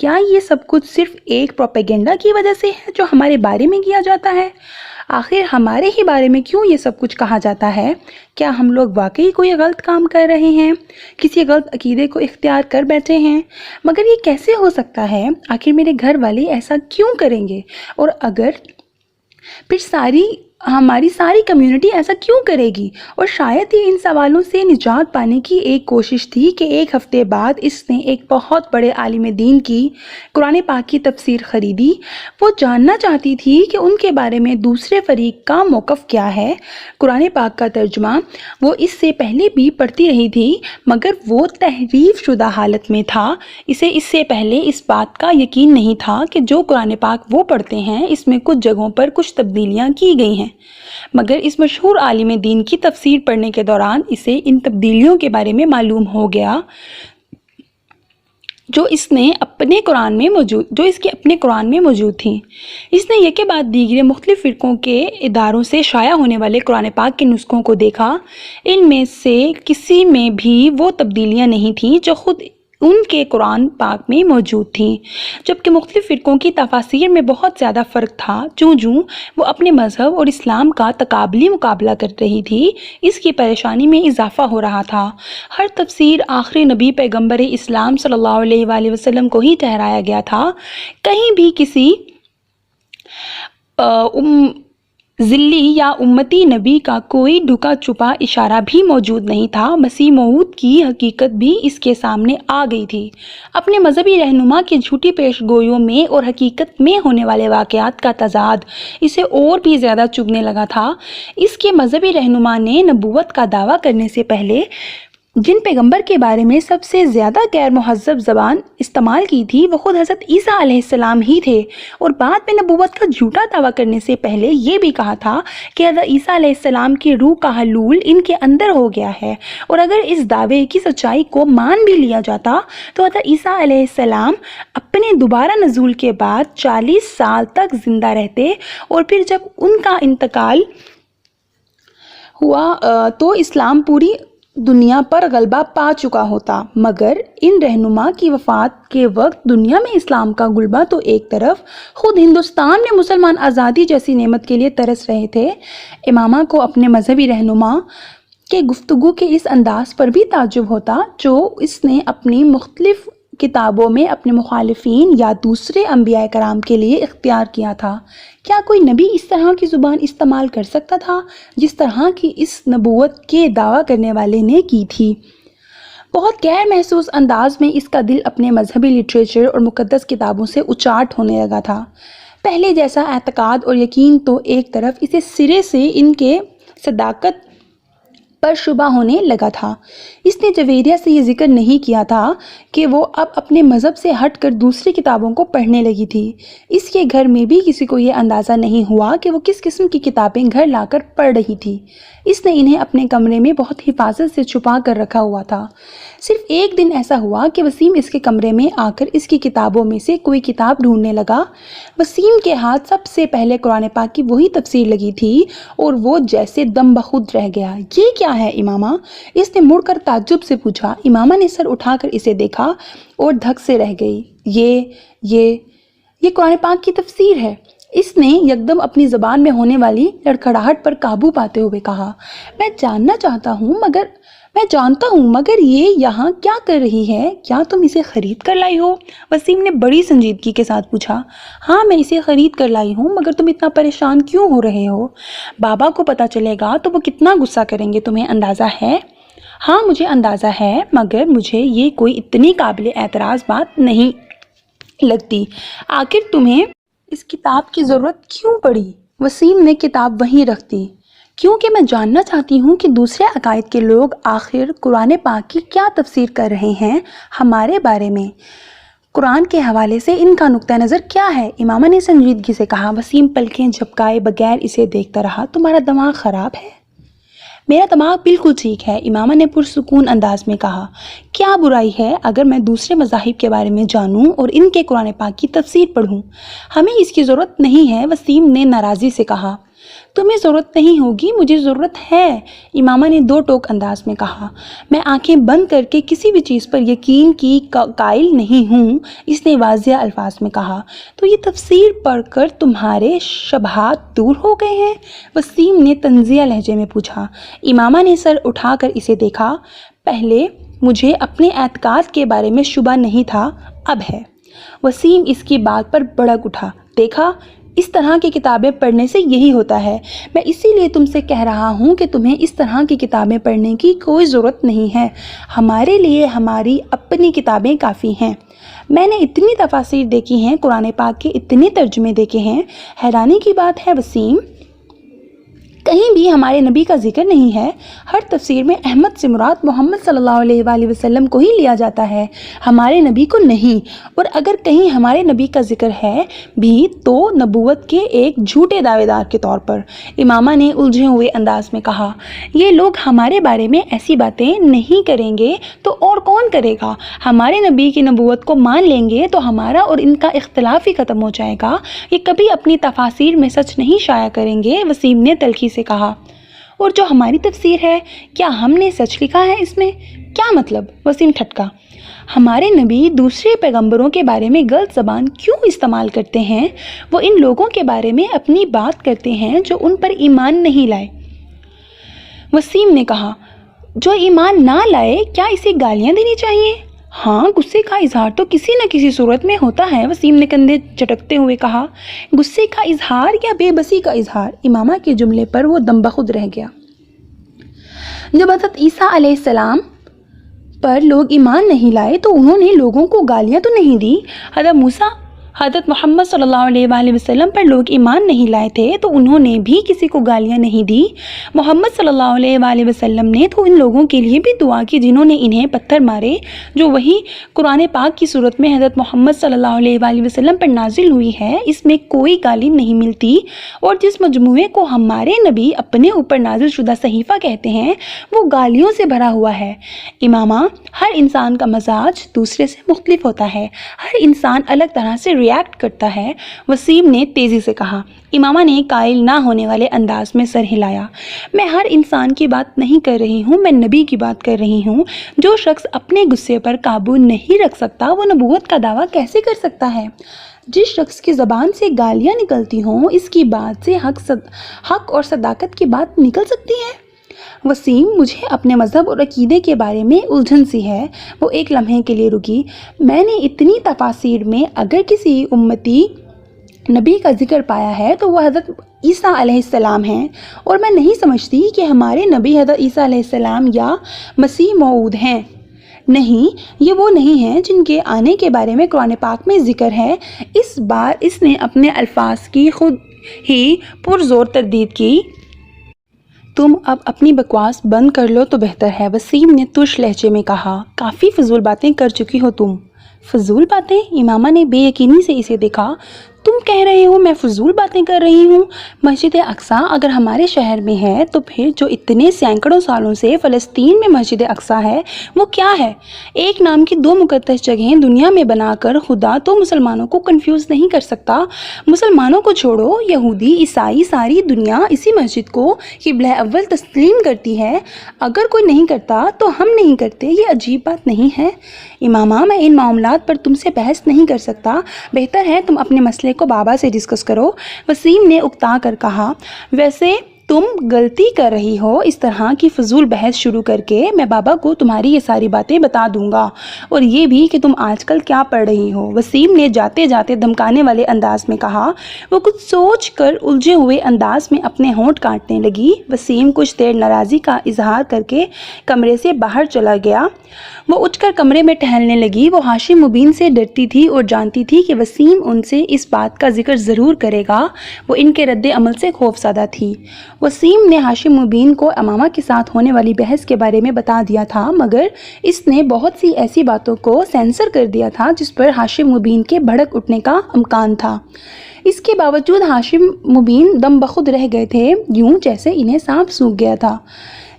کیا یہ سب کچھ صرف ایک پروپیگنڈا کی وجہ سے ہے جو ہمارے بارے میں کیا جاتا ہے؟ آخر ہمارے ہی بارے میں کیوں یہ سب کچھ کہا جاتا ہے؟ کیا ہم لوگ واقعی کوئی غلط کام کر رہے ہیں، کسی غلط عقیدے کو اختیار کر بیٹھے ہیں؟ مگر یہ کیسے ہو سکتا ہے؟ آخر میرے گھر والے ایسا کیوں کریں گے؟ اور اگر پھر ہماری ساری کمیونٹی ایسا کیوں کرے گی؟ اور شاید ہی ان سوالوں سے نجات پانے کی ایک کوشش تھی کہ ایک ہفتے بعد اس نے ایک بہت بڑے عالم دین کی قرآن پاک کی تفسیر خریدی۔ وہ جاننا چاہتی تھی کہ ان کے بارے میں دوسرے فریق کا موقف کیا ہے۔ قرآن پاک کا ترجمہ وہ اس سے پہلے بھی پڑھتی رہی تھی مگر وہ تحریف شدہ حالت میں تھا۔ اسے اس سے پہلے اس بات کا یقین نہیں تھا کہ جو قرآن پاک وہ پڑھتے ہیں اس میں کچھ جگہوں پر کچھ تبدیلیاں کی گئی ہیں۔ مگر اس مشہور عالم دین کی تفسیر پڑھنے کے دوران اسے ان تبدیلیوں کے بارے میں معلوم ہو گیا جو اس کے اپنے قرآن میں موجود تھیں۔ اس نے یک بعد دیگر مختلف فرقوں کے اداروں سے شائع ہونے والے قرآن پاک کے نسخوں کو دیکھا۔ ان میں سے کسی میں بھی وہ تبدیلیاں نہیں تھیں جو خود ان کے قرآن پاک میں موجود تھیں، جبکہ مختلف فرقوں کی تفاسیر میں بہت زیادہ فرق تھا۔ جوں وہ اپنے مذہب اور اسلام کا تقابلی مقابلہ کر رہی تھی، اس کی پریشانی میں اضافہ ہو رہا تھا۔ ہر تفسیر آخری نبی پیغمبر اسلام صلی اللہ علیہ وآلہ وسلم کو ہی ٹھہرایا گیا تھا۔ کہیں بھی کسی ذلی یا امتی نبی کا کوئی ڈھکا چھپا اشارہ بھی موجود نہیں تھا۔ مسیح موعود کی حقیقت بھی اس کے سامنے آ گئی تھی۔ اپنے مذہبی رہنما کی جھوٹی پیش گوئیوں میں اور حقیقت میں ہونے والے واقعات کا تضاد اسے اور بھی زیادہ چبھنے لگا تھا۔ اس کے مذہبی رہنما نے نبوت کا دعویٰ کرنے سے پہلے جن پیغمبر کے بارے میں سب سے زیادہ غیر مہذب زبان استعمال کی تھی وہ خود حضرت عیسیٰ علیہ السلام ہی تھے، اور بعد میں نبوت کا جھوٹا دعویٰ کرنے سے پہلے یہ بھی کہا تھا کہ حضرت عیسیٰ علیہ السلام کی روح کا حلول ان کے اندر ہو گیا ہے، اور اگر اس دعوے کی سچائی کو مان بھی لیا جاتا تو حضرت عیسیٰ علیہ السلام اپنے دوبارہ نزول کے بعد 40 سال تک زندہ رہتے، اور پھر جب ان کا انتقال ہوا تو اسلام پوری دنیا پر غلبہ پا چکا ہوتا۔ مگر ان رہنما کی وفات کے وقت دنیا میں اسلام کا غلبہ تو ایک طرف، خود ہندوستان میں مسلمان آزادی جیسی نعمت کے لیے ترس رہے تھے۔ امامہ کو اپنے مذہبی رہنما کے گفتگو کے اس انداز پر بھی تعجب ہوتا جو اس نے اپنی مختلف کتابوں میں اپنے مخالفین یا دوسرے انبیاء کرام کے لیے اختیار کیا تھا۔ کیا کوئی نبی اس طرح کی زبان استعمال کر سکتا تھا جس طرح کی اس نبوت کے دعویٰ کرنے والے نے کی تھی؟ بہت غیر محسوس انداز میں اس کا دل اپنے مذہبی لٹریچر اور مقدس کتابوں سے اچاٹ ہونے لگا تھا۔ پہلے جیسا اعتقاد اور یقین تو ایک طرف، اسے سرے سے ان کے صداقت پر شبہ ہونے لگا تھا۔ اس نے جویریہ سے یہ ذکر نہیں کیا تھا کہ وہ اب اپنے مذہب سے ہٹ کر دوسری کتابوں کو پڑھنے لگی تھی۔ اس کے گھر میں بھی کسی کو یہ اندازہ نہیں ہوا کہ وہ کس قسم کی کتابیں گھر لا کر پڑھ رہی تھی۔ اس نے انہیں اپنے کمرے میں بہت حفاظت سے چھپا کر رکھا ہوا تھا۔ صرف ایک دن ایسا ہوا کہ وسیم اس کے کمرے میں آ کر اس کی کتابوں میں سے کوئی کتاب ڈھونڈنے لگا۔ وسیم کے ہاتھ سب سے پہلے قرآن پاک کی وہی تفسیر لگی تھی، اور وہ جیسے دم بخود رہ گیا۔ یہ کیا ہے امامہ؟ اس نے مڑ کر تعجب سے پوچھا۔ امامہ نے سر اٹھا کر اسے دیکھا اور دھک سے رہ گئی۔ یہ قرآن پاک کی تفسیر ہے، اس نے یکدم اپنی زبان میں ہونے والی لڑکھڑاہٹ پر قابو پاتے ہوئے کہا۔ میں جانتا ہوں مگر یہ یہاں کیا کر رہی ہے؟ کیا تم اسے خرید کر لائی ہو؟ وسیم نے بڑی سنجیدگی کے ساتھ پوچھا۔ ہاں میں اسے خرید کر لائی ہوں، مگر تم اتنا پریشان کیوں ہو رہے ہو؟ بابا کو پتہ چلے گا تو وہ کتنا غصہ کریں گے، تمہیں اندازہ ہے؟ ہاں مجھے اندازہ ہے، مگر مجھے یہ کوئی اتنی قابل اعتراض بات نہیں لگتی۔ آخر تمہیں اس کتاب کی ضرورت کیوں پڑی؟ وسیم نے کتاب وہیں رکھ دی۔ کیونکہ میں جاننا چاہتی ہوں کہ دوسرے عقائد کے لوگ آخر قرآن پاک کی کیا تفسیر کر رہے ہیں ہمارے بارے میں۔ قرآن کے حوالے سے ان کا نقطہ نظر کیا ہے؟ امامہ نے سنجیدگی سے کہا۔ وسیم پلکیں جھپکائے بغیر اسے دیکھتا رہا۔ تمہارا دماغ خراب ہے؟ میرا دماغ بالکل ٹھیک ہے، امامہ نے پرسکون انداز میں کہا۔ کیا برائی ہے اگر میں دوسرے مذاہب کے بارے میں جانوں اور ان کے قرآن پاک کی تفسیر پڑھوں؟ ہمیں اس کی ضرورت نہیں ہے، وسیم نے ناراضی سے کہا۔ تمہیں ضرورت نہیں ہوگی، مجھے ضرورت ہے، امامہ نے دو ٹوک انداز میں کہا۔ میں آنکھیں بند کر کے کسی بھی چیز پر یقین کی قائل نہیں ہوں، اس نے واضح الفاظ میں کہا۔ تو یہ تفسیر پڑھ کر تمہارے شبہات دور ہو گئے ہیں؟ وسیم نے طنزیہ لہجے میں پوچھا۔ امامہ نے سر اٹھا کر اسے دیکھا۔ پہلے مجھے اپنے اعتقاد کے بارے میں شبہ نہیں تھا، اب ہے۔ وسیم اس کی بات پر بھڑک اٹھا۔ دیکھا، اس طرح کی کتابیں پڑھنے سے یہی ہوتا ہے۔ میں اسی لیے تم سے کہہ رہا ہوں کہ تمہیں اس طرح کی کتابیں پڑھنے کی کوئی ضرورت نہیں ہے۔ ہمارے لیے ہماری اپنی کتابیں کافی ہیں۔ میں نے اتنی تفاسیر دیکھی ہیں، قرآن پاک کے اتنے ترجمے دیکھے ہیں، حیرانی کی بات ہے وسیم کہیں بھی ہمارے نبی کا ذکر نہیں ہے۔ ہر تفسیر میں احمد سے مراد محمد صلی اللہ علیہ وآلہ وسلم کو ہی لیا جاتا ہے، ہمارے نبی کو نہیں۔ اور اگر کہیں ہمارے نبی کا ذکر ہے بھی تو نبوت کے ایک جھوٹے دعوے دار کے طور پر۔ امامہ نے الجھے ہوئے انداز میں کہا، یہ لوگ ہمارے بارے میں ایسی باتیں نہیں کریں گے تو اور کون کرے گا؟ ہمارے نبی کی نبوت کو مان لیں گے تو ہمارا اور ان کا اختلاف ہی ختم ہو جائے گا۔ یہ کبھی اپنی تفاسیر میں سچ نہیں شائع کریں گے، وسیم نے تلخی سے کہا۔ اور جو ہماری تفسیر ہے، کیا ہم نے سچ لکھا ہے اس میں؟ کیا مطلب؟ وسیم ٹھٹکا۔ ہمارے نبی دوسرے پیغمبروں کے بارے میں غلط زبان کیوں استعمال کرتے ہیں؟ وہ ان لوگوں کے بارے میں اپنی بات کرتے ہیں جو ان پر ایمان نہیں لائے۔ وسیم نے کہا، جو ایمان نہ لائے کیا اسے گالیاں دینی چاہیے؟ ہاں، غصے کا اظہار تو کسی نہ کسی صورت میں ہوتا ہے، وسیم نے کندھے چٹکتے ہوئے کہا۔ غصے کا اظہار یا بے بسی کا اظہار؟ امامہ کے جملے پر وہ دم بخود رہ گیا۔ جب حضرت عیسیٰ علیہ السلام پر لوگ ایمان نہیں لائے تو انہوں نے لوگوں کو گالیاں تو نہیں دی۔ حضرت محمد صلی اللہ علیہ وآلہ وسلم پر لوگ ایمان نہیں لائے تھے تو انہوں نے بھی کسی کو گالیاں نہیں دی۔ محمد صلی اللہ علیہ وآلہ وسلم نے تو ان لوگوں کے لیے بھی دعا کی جنہوں نے انہیں پتھر مارے، جو وہی قرآن پاک کی صورت میں حضرت محمد صلی اللہ علیہ وآلہ وسلم پر نازل ہوئی ہے۔ اس میں کوئی گالی نہیں ملتی، اور جس مجموعے کو ہمارے نبی اپنے اوپر نازل شدہ صحیفہ کہتے ہیں وہ گالیوں سے بھرا ہوا ہے۔ امامہ، ہر انسان کا مزاج دوسرے سے مختلف ہوتا ہے، ہر انسان الگ طرح سے ریاکٹ کرتا ہے، وسیم نے تیزی سے کہا۔ امامہ نے قائل نہ ہونے والے انداز میں سر ہلایا۔ میں ہر انسان کی بات نہیں کر رہی ہوں، میں نبی کی بات کر رہی ہوں۔ جو شخص اپنے غصے پر قابو نہیں رکھ سکتا وہ نبوت کا دعویٰ کیسے کر سکتا ہے؟ جس شخص کی زبان سے گالیاں نکلتی ہوں، اس کی بات سے حق اور صداقت کی بات نکل سکتی ہے؟ وسیم، مجھے اپنے مذہب اور عقیدے کے بارے میں الجھن سی ہے۔ وہ ایک لمحے کے لیے رکی۔ میں نے اتنی تفاسیر میں اگر کسی امتی نبی کا ذکر پایا ہے تو وہ حضرت عیسیٰ علیہ السلام ہیں، اور میں نہیں سمجھتی کہ ہمارے نبی حضرت عیسیٰ علیہ السلام یا مسیح موعود ہیں۔ نہیں، یہ وہ نہیں ہیں جن کے آنے کے بارے میں قرآن پاک میں ذکر ہے۔ اس بار اس نے اپنے الفاظ کی خود ہی پرزور تردید کی۔ تم اب اپنی بکواس بند کر لو تو بہتر ہے، وسیم نے ترش لہجے میں کہا۔ کافی فضول باتیں کر چکی ہو تم۔ فضول باتیں؟ امامہ نے بے یقینی سے اسے دیکھا۔ تم کہہ رہے ہو میں فضول باتیں کر رہی ہوں؟ مسجد اقصیٰ اگر ہمارے شہر میں ہے تو پھر جو اتنے سینکڑوں سالوں سے فلسطین میں مسجد اقصیٰ ہے وہ کیا ہے؟ ایک نام کی دو مقدس جگہیں دنیا میں بنا کر خدا تو مسلمانوں کو کنفیوز نہیں کر سکتا۔ مسلمانوں کو چھوڑو، یہودی، عیسائی، ساری دنیا اسی مسجد کو قبلہ اول تسلیم کرتی ہے۔ اگر کوئی نہیں کرتا تو ہم نہیں کرتے، یہ عجیب بات نہیں ہے۔ امامہ، میں ان معاملات پر تم سے بحث نہیں کر سکتا، بہتر ہے تم اپنے مسئلے کو بابا سے ڈسکس کرو، وسیم نے اکتا کر کہا۔ ویسے تم غلطی کر رہی ہو اس طرح کی فضول بحث شروع کر کے۔ میں بابا کو تمہاری یہ ساری باتیں بتا دوں گا، اور یہ بھی کہ تم آج کل کیا پڑھ رہی ہو، وسیم نے جاتے جاتے دھمکانے والے انداز میں کہا۔ وہ کچھ سوچ کر الجھے ہوئے انداز میں اپنے ہونٹ کاٹنے لگی۔ وسیم کچھ دیر ناراضی کا اظہار کر کے کمرے سے باہر چلا گیا۔ وہ اٹھ کر کمرے میں ٹہلنے لگی۔ وہ ہاشم مبین سے ڈرتی تھی اور جانتی تھی کہ وسیم ان سے اس بات کا ذکر ضرور کرے گا۔ وہ ان کے رد عمل سے خوفزدہ تھی۔ وسیم نے ہاشم مبین کو امامہ کے ساتھ ہونے والی بحث کے بارے میں بتا دیا تھا، مگر اس نے بہت سی ایسی باتوں کو سینسر کر دیا تھا جس پر ہاشم مبین کے بھڑک اٹھنے کا امکان تھا۔ اس کے باوجود ہاشم مبین دم بخود رہ گئے تھے، یوں جیسے انہیں سانپ سونکھ گیا تھا۔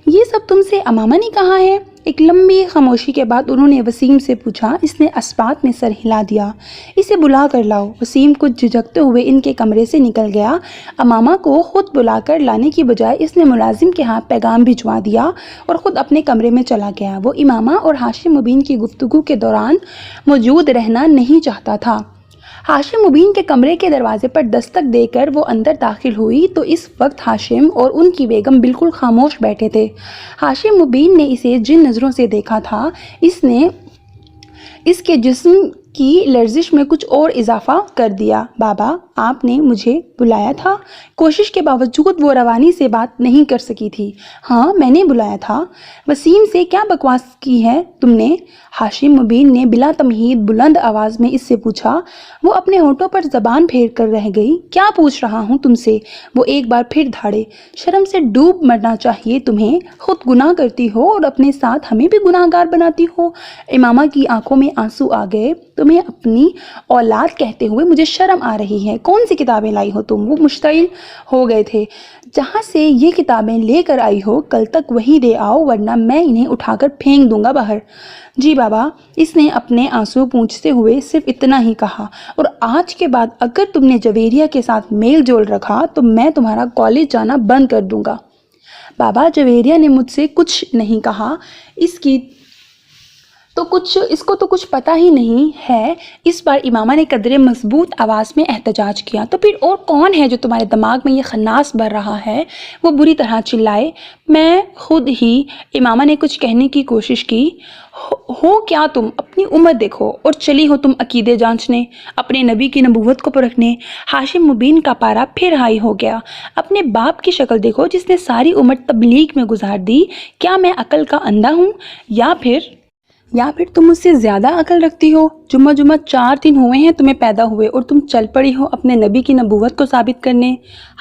یہ سب تم سے امامہ نے کہا ہے؟ ایک لمبی خاموشی کے بعد انہوں نے وسیم سے پوچھا۔ اس نے اسبات میں سر ہلا دیا۔ اسے بلا کر لاؤ۔ وسیم کچھ جھجکتے ہوئے ان کے کمرے سے نکل گیا۔ امامہ کو خود بلا کر لانے کی بجائے اس نے ملازم کے ہاتھ پیغام بھجوا دیا اور خود اپنے کمرے میں چلا گیا۔ وہ امامہ اور ہاشم مبین کی گفتگو کے دوران موجود رہنا نہیں چاہتا تھا۔ ہاشم مبین کے کمرے کے دروازے پر دستک دے کر وہ اندر داخل ہوئی تو اس وقت ہاشم اور ان کی بیگم بالکل خاموش بیٹھے تھے۔ ہاشم مبین نے اسے جن نظروں سے دیکھا تھا، اس نے اس کے جسم کی لرزش میں کچھ اور اضافہ کر دیا۔ بابا، آپ نے مجھے بلایا تھا؟ کوشش کے باوجود وہ روانی سے بات نہیں کر سکی تھی۔ ہاں، میں نے بلایا تھا۔ وسیم سے کیا بکواس کی ہے تم نے؟ ہاشم مبین نے بلا تمہید بلند آواز میں اس سے پوچھا۔ وہ اپنے ہونٹوں پر زبان پھیر کر رہ گئی۔ کیا پوچھ رہا ہوں تم سے؟ وہ ایک بار پھر دھاڑے۔ شرم سے ڈوب مرنا چاہیے تمہیں، خود گناہ کرتی ہو اور اپنے ساتھ ہمیں بھی گناہ گار بناتی ہو۔ امامہ کی آنکھوں میں آنسو آ گئے۔ تمہیں اپنی اولاد کہتے ہوئے مجھے شرم آ رہی ہے۔ کون سی کتابیں لائی ہو تم؟ وہ مشتعل ہو گئے تھے۔ جہاں سے یہ کتابیں لے کر آئی ہو کل تک وہیں دے آؤ، ورنہ میں انہیں اٹھا کر پھینک دوں گا باہر۔ جی بابا، اس نے اپنے آنسو پونچھتے ہوئے صرف اتنا ہی کہا، اور آج کے بعد اگر تم نے جویریہ کے ساتھ میل جول رکھا تو میں تمہارا کالج جانا بند کر دوں گا۔ بابا، جویریہ نے مجھ سے کچھ نہیں کہا، اس کو تو کچھ پتہ ہی نہیں ہے۔ اس بار امامہ نے قدرے مضبوط آواز میں احتجاج کیا۔ تو پھر اور کون ہے جو تمہارے دماغ میں یہ خناس بھر رہا ہے؟ وہ بری طرح چلائے۔ میں خود ہی۔ امامہ نے کچھ کہنے کی کوشش کی۔ ہو کیا تم؟ اپنی عمر دیکھو اور چلی ہو تم عقیدے جانچنے، اپنے نبی کی نبوت کو پرکھنے۔ ہاشم مبین کا پارا پھر ہائی ہو گیا۔ اپنے باپ کی شکل دیکھو جس نے ساری عمر تبلیغ میں گزار دی۔ کیا میں عقل کا اندھا ہوں؟ یا پھر تم مجھ سے زیادہ عقل رکھتی ہو؟ جمعہ 4 دن ہوئے ہیں تمہیں پیدا ہوئے اور تم چل پڑی ہو اپنے نبی کی نبوت کو ثابت کرنے۔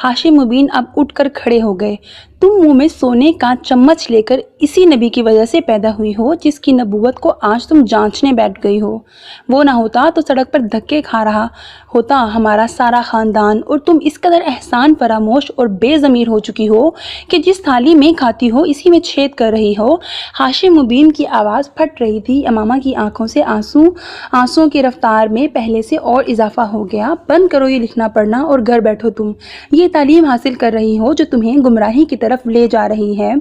ہاشم مبین اب اٹھ کر کھڑے ہو گئے۔ تم منہ میں سونے کا چمچ لے کر اسی نبی کی وجہ سے پیدا ہوئی ہو جس کی نبوت کو آج تم جانچنے بیٹھ گئی ہو۔ وہ نہ ہوتا تو سڑک پر دھکے کھا رہا ہوتا ہمارا سارا خاندان، اور تم اس قدر احسان فراموش اور بے ضمیر ہو چکی ہو کہ جس تھالی میں کھاتی ہو اسی میں چھید کر رہی ہو۔ ہاشم مبین کی آواز پھٹ رہی تھی۔ امامہ کی آنکھوں سے آنسوؤں کی رفتار میں پہلے سے اور اضافہ ہو گیا۔ بند کرو یہ لکھنا پڑھنا اور گھر بیٹھو تم۔ یہ تعلیم حاصل کر رہی ہو جو تمہیں گمراہی کی طرف لے جا رہی ہے۔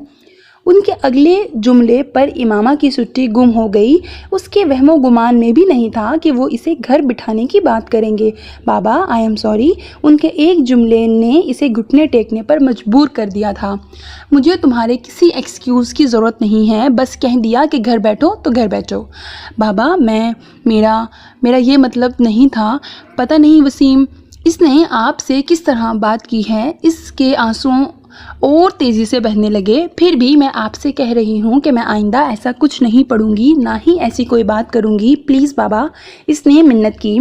ان کے اگلے جملے پر امامہ کی سٹی گم ہو گئی۔ اس کے وہم و گمان میں بھی نہیں تھا کہ وہ اسے گھر بٹھانے کی بات کریں گے۔ بابا، آئی ایم سوری، ان کے ایک جملے نے اسے گھٹنے ٹیکنے پر مجبور کر دیا تھا۔ مجھے تمہارے کسی ایکسکیوز کی ضرورت نہیں ہے، بس کہہ دیا کہ گھر بیٹھو تو گھر بیٹھو۔ بابا، میرا یہ مطلب نہیں تھا۔ پتہ نہیں وسیم، اس نے آپ سے کس طرح بات کی ہے۔ اس کے آنسوؤں اور تیزی سے بہنے لگے۔ پھر بھی میں آپ سے کہہ رہی ہوں کہ میں آئندہ ایسا کچھ نہیں پڑھوں گی، نہ ہی ایسی کوئی بات کروں گی، پلیز بابا، اس نے منت کی۔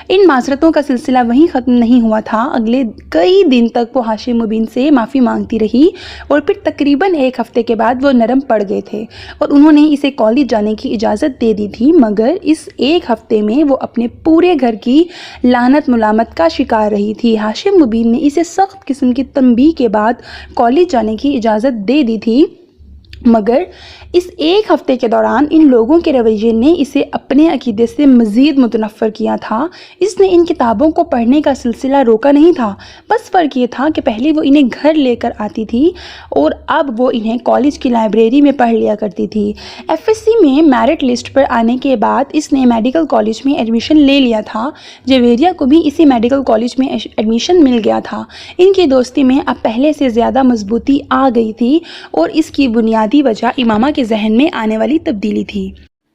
ان معذرتوں کا سلسلہ وہیں ختم نہیں ہوا تھا۔ اگلے کئی دن تک وہ ہاشم مبین سے معافی مانگتی رہی، اور پھر تقریباً 1 ہفتے کے بعد وہ نرم پڑ گئے تھے اور انہوں نے اسے کالج جانے کی اجازت دے دی تھی، مگر اس 1 ہفتے میں وہ اپنے پورے گھر کی لعنت ملامت کا شکار رہی تھی۔ ہاشم مبین نے اسے سخت قسم کی تنبیہ کے بعد کالج جانے کی اجازت دے دی تھی، مگر اس 1 ہفتے کے دوران ان لوگوں کے رویے نے اسے اپنے عقیدے سے مزید متنفر کیا تھا۔ اس نے ان کتابوں کو پڑھنے کا سلسلہ روکا نہیں تھا، بس فرق یہ تھا کہ پہلے وہ انہیں گھر لے کر آتی تھی اور اب وہ انہیں کالج کی لائبریری میں پڑھ لیا کرتی تھی۔ FSC میں میرٹ لسٹ پر آنے کے بعد اس نے میڈیکل کالج میں ایڈمیشن لے لیا تھا۔ جویریہ کو بھی اسی میڈیکل کالج میں ایڈمیشن مل گیا تھا۔ ان کی دوستی میں اب پہلے سے زیادہ مضبوطی آ گئی تھی، اور اس کی بنیادی وجہ امامہ کے ذہن میں آنے والی تبدیلی تھی۔